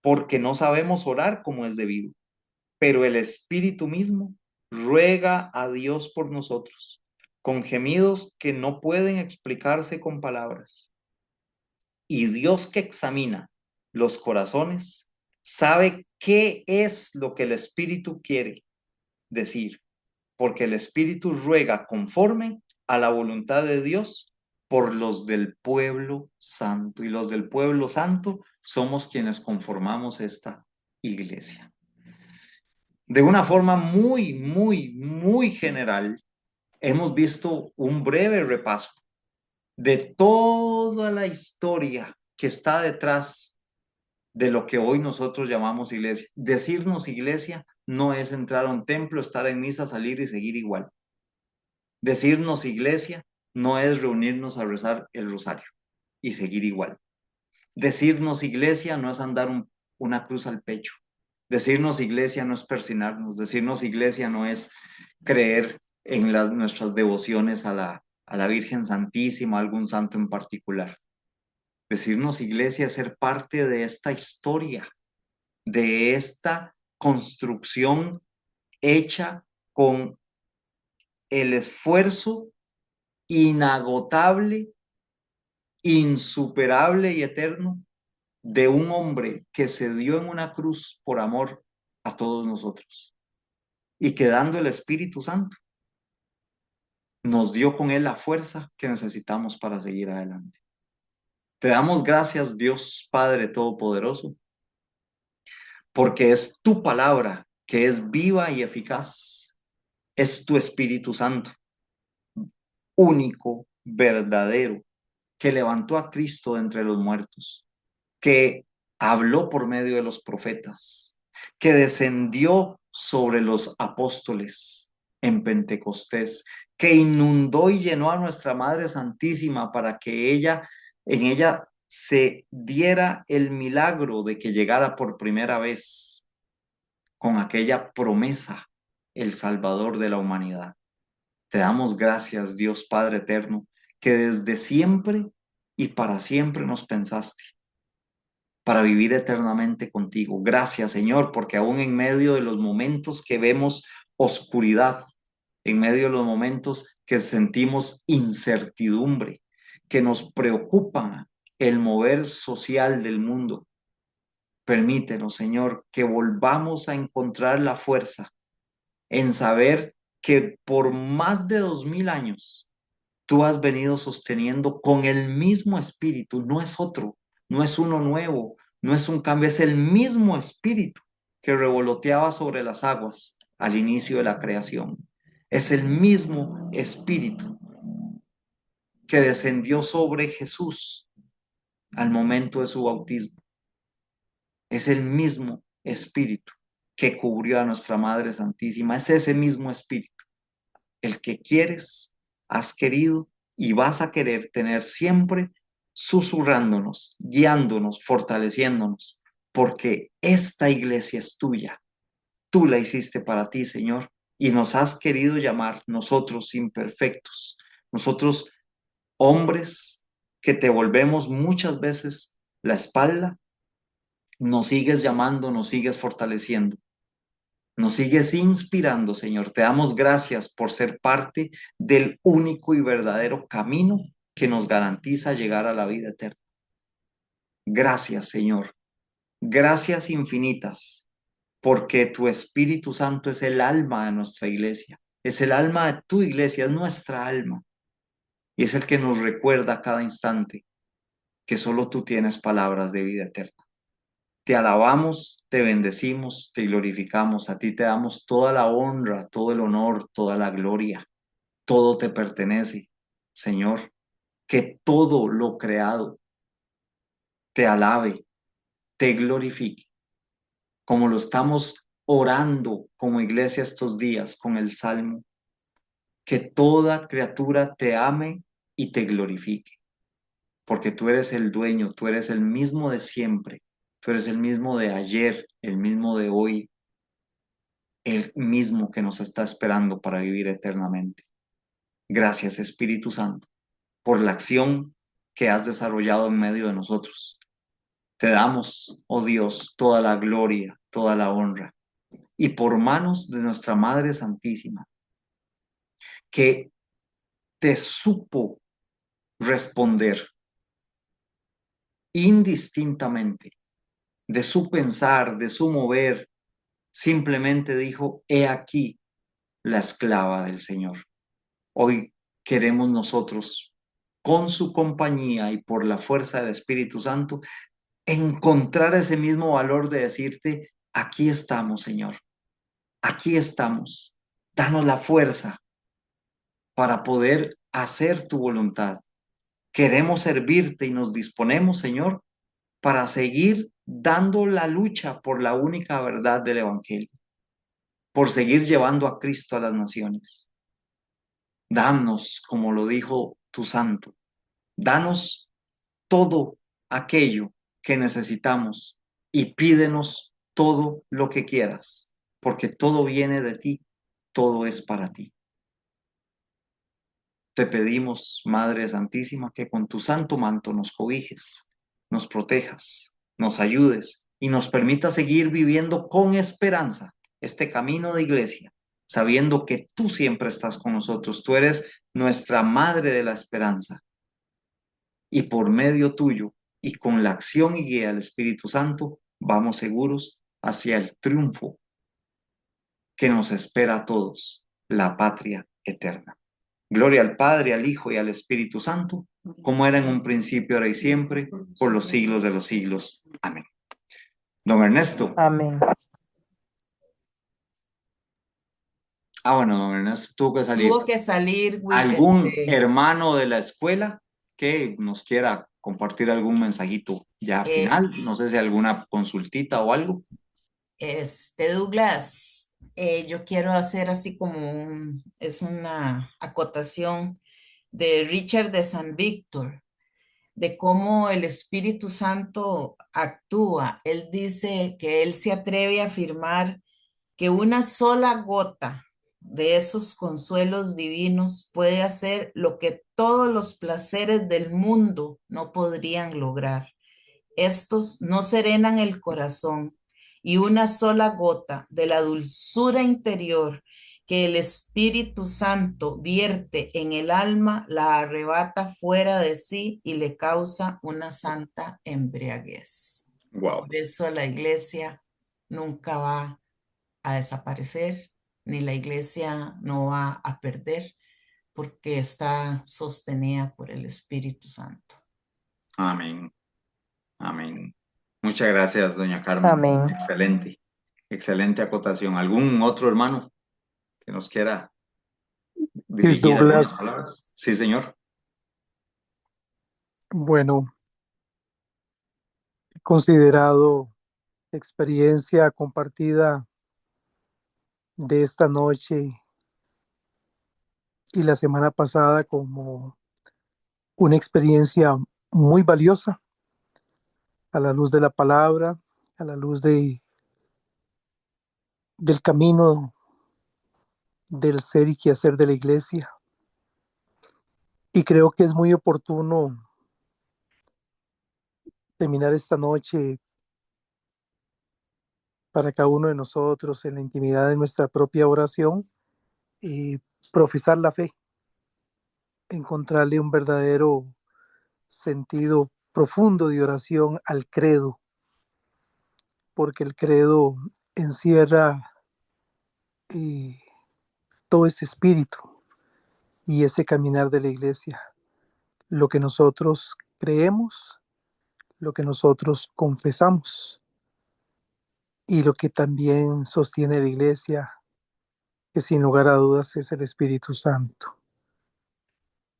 porque no sabemos orar como es debido, pero el Espíritu mismo ruega a Dios por nosotros, con gemidos que no pueden explicarse con palabras. Y Dios, que examina los corazones, sabe qué es lo que el Espíritu quiere decir, porque el Espíritu ruega conforme a la voluntad de Dios por los del pueblo santo. Y los del pueblo santo somos quienes conformamos esta iglesia. De una forma muy general, hemos visto un breve repaso de toda la historia que está detrás de lo que hoy nosotros llamamos iglesia. Decirnos iglesia no es entrar a un templo, estar en misa, salir y seguir igual. Decirnos iglesia no es reunirnos a rezar el rosario y seguir igual. Decirnos iglesia no es andar una cruz al pecho. Decirnos iglesia no es persinarnos. Decirnos iglesia no es creer en nuestras devociones a la Virgen Santísima, a algún santo en particular. Decirnos iglesia es ser parte de esta historia, de esta construcción hecha con el esfuerzo inagotable, insuperable y eterno de un hombre que se dio en una cruz por amor a todos nosotros y que dando el Espíritu Santo nos dio con él la fuerza que necesitamos para seguir adelante. Te damos gracias, Dios Padre Todopoderoso, porque es tu palabra que es viva y eficaz. Es tu Espíritu Santo, único, verdadero, que levantó a Cristo de entre los muertos, que habló por medio de los profetas, que descendió sobre los apóstoles en Pentecostés, que inundó y llenó a nuestra Madre Santísima para que en ella se diera el milagro de que llegara por primera vez con aquella promesa el Salvador de la humanidad. Te damos gracias, Dios Padre eterno, que desde siempre y para siempre nos pensaste para vivir eternamente contigo. Gracias, Señor, porque aún en medio de los momentos que vemos oscuridad, en medio de los momentos que sentimos incertidumbre, que nos preocupa el mover social del mundo, permítenos, Señor, que volvamos a encontrar la fuerza en saber que por más de 2000 años tú has venido sosteniendo con el mismo espíritu, no es otro, no es uno nuevo, no es un cambio, es el mismo espíritu que revoloteaba sobre las aguas al inicio de la creación. Es el mismo espíritu que descendió sobre Jesús al momento de su bautismo. Es el mismo espíritu que cubrió a nuestra Madre Santísima. Es ese mismo espíritu el que quieres, has querido y vas a querer tener siempre susurrándonos, guiándonos, fortaleciéndonos, porque esta iglesia es tuya. Tú la hiciste para ti, Señor, y nos has querido llamar nosotros imperfectos, nosotros hombres que te volvemos muchas veces la espalda, nos sigues llamando, nos sigues fortaleciendo, nos sigues inspirando, Señor. Te damos gracias por ser parte del único y verdadero camino que nos garantiza llegar a la vida eterna. Gracias, Señor. Gracias infinitas, porque tu Espíritu Santo es el alma de nuestra iglesia, es el alma de tu iglesia, es nuestra alma, y es el que nos recuerda a cada instante que solo tú tienes palabras de vida eterna. Te alabamos, te bendecimos, te glorificamos, a ti te damos toda la honra, todo el honor, toda la gloria, todo te pertenece, Señor, que todo lo creado te alabe, te glorifique, como lo estamos orando como iglesia estos días con el Salmo, que toda criatura te ame y te glorifique, porque tú eres el dueño, tú eres el mismo de siempre, tú eres el mismo de ayer, el mismo de hoy, el mismo que nos está esperando para vivir eternamente. Gracias, Espíritu Santo, por la acción que has desarrollado en medio de nosotros. Te damos, oh Dios, toda la gloria, toda la honra, y por manos de nuestra Madre Santísima, que te supo responder indistintamente de su pensar, de su mover, simplemente dijo, he aquí la esclava del Señor. Hoy queremos nosotros, con su compañía y por la fuerza del Espíritu Santo, encontrar ese mismo valor de decirte, aquí estamos, Señor, aquí estamos. Danos la fuerza para poder hacer tu voluntad. Queremos servirte y nos disponemos, Señor, para seguir dando la lucha por la única verdad del Evangelio, por seguir llevando a Cristo a las naciones. Danos, como lo dijo tu santo, danos todo aquello que necesitamos y pídenos todo lo que quieras, porque todo viene de ti, todo es para ti. Te pedimos, Madre Santísima, que con tu santo manto nos cobijes, nos protejas, nos ayudes y nos permitas seguir viviendo con esperanza este camino de iglesia, sabiendo que tú siempre estás con nosotros. Tú eres nuestra Madre de la esperanza y por medio tuyo y con la acción y guía del Espíritu Santo, vamos seguros hacia el triunfo que nos espera a todos, la patria eterna. Gloria al Padre, al Hijo y al Espíritu Santo, como era en un principio, ahora y siempre, por los siglos de los siglos. Amén. Don Ernesto. Amén. Bueno, don Ernesto tuvo que salir. Tuvo que salir, ¿Algún hermano de la escuela que nos quiera compartir algún mensajito ya final? No sé si alguna consultita o algo. Douglas, yo quiero hacer así como es una acotación de Richard de San Víctor, de cómo el Espíritu Santo actúa. Él dice que él se atreve a afirmar que una sola gota de esos consuelos divinos puede hacer lo que todos los placeres del mundo no podrían lograr. Estos no serenan el corazón y una sola gota de la dulzura interior que el Espíritu Santo vierte en el alma la arrebata fuera de sí y le causa una santa embriaguez. Wow. Por eso la iglesia nunca va a desaparecer, ni la iglesia no va a perder, porque está sostenida por el Espíritu Santo. Amén. Amén. Muchas gracias, doña Carmen. Amén. Excelente, excelente acotación. ¿Algún otro hermano que nos quiera dirigir algunas Douglas, palabras? Sí, señor. bueno, he considerado experiencia compartida de esta noche y la semana pasada como una experiencia muy valiosa a la luz de la palabra, a la luz del camino del ser y quehacer de la iglesia. Y creo que es muy oportuno terminar esta noche para cada uno de nosotros en la intimidad de nuestra propia oración, profesar la fe, encontrarle un verdadero sentido profundo de oración al credo, porque el credo encierra eh, todo ese espíritu y ese caminar de la iglesia, lo que nosotros creemos, lo que nosotros confesamos y lo que también sostiene la iglesia, que sin lugar a dudas es el Espíritu Santo.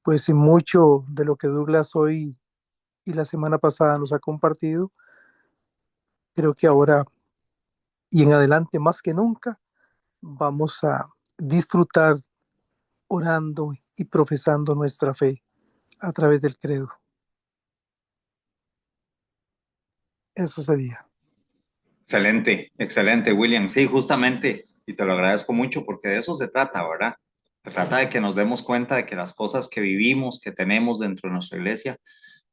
Pues en mucho de lo que Douglas hoy y la semana pasada nos ha compartido, creo que ahora y en adelante más que nunca vamos a disfrutar orando y profesando nuestra fe a través del credo. Eso sería. Excelente, excelente, William. Sí, justamente, y te lo agradezco mucho porque de eso se trata, ¿verdad? Se trata de que nos demos cuenta de que las cosas que vivimos, que tenemos dentro de nuestra iglesia,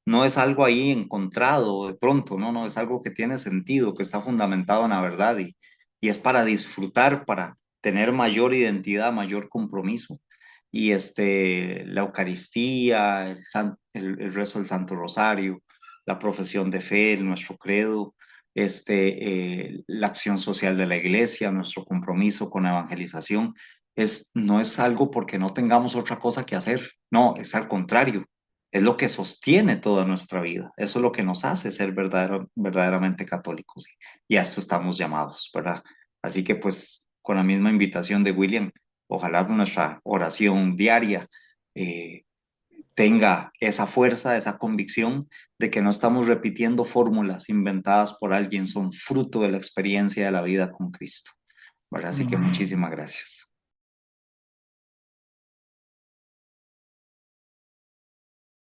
no es algo ahí encontrado de pronto, no, no, es algo que tiene sentido, que está fundamentado en la verdad y es para disfrutar, para tener mayor identidad, mayor compromiso. Y la Eucaristía, el rezo del Santo Rosario, la profesión de fe, nuestro credo, la acción social de la iglesia, nuestro compromiso con la evangelización, no es algo porque no tengamos otra cosa que hacer, no, es al contrario, es lo que sostiene toda nuestra vida, eso es lo que nos hace ser verdaderamente católicos y a esto estamos llamados, ¿verdad? Así que pues con la misma invitación de William, ojalá nuestra oración diaria eh, tenga esa fuerza, esa convicción de que no estamos repitiendo fórmulas inventadas por alguien, son fruto de la experiencia de la vida con Cristo, ¿verdad? Así que muchísimas gracias.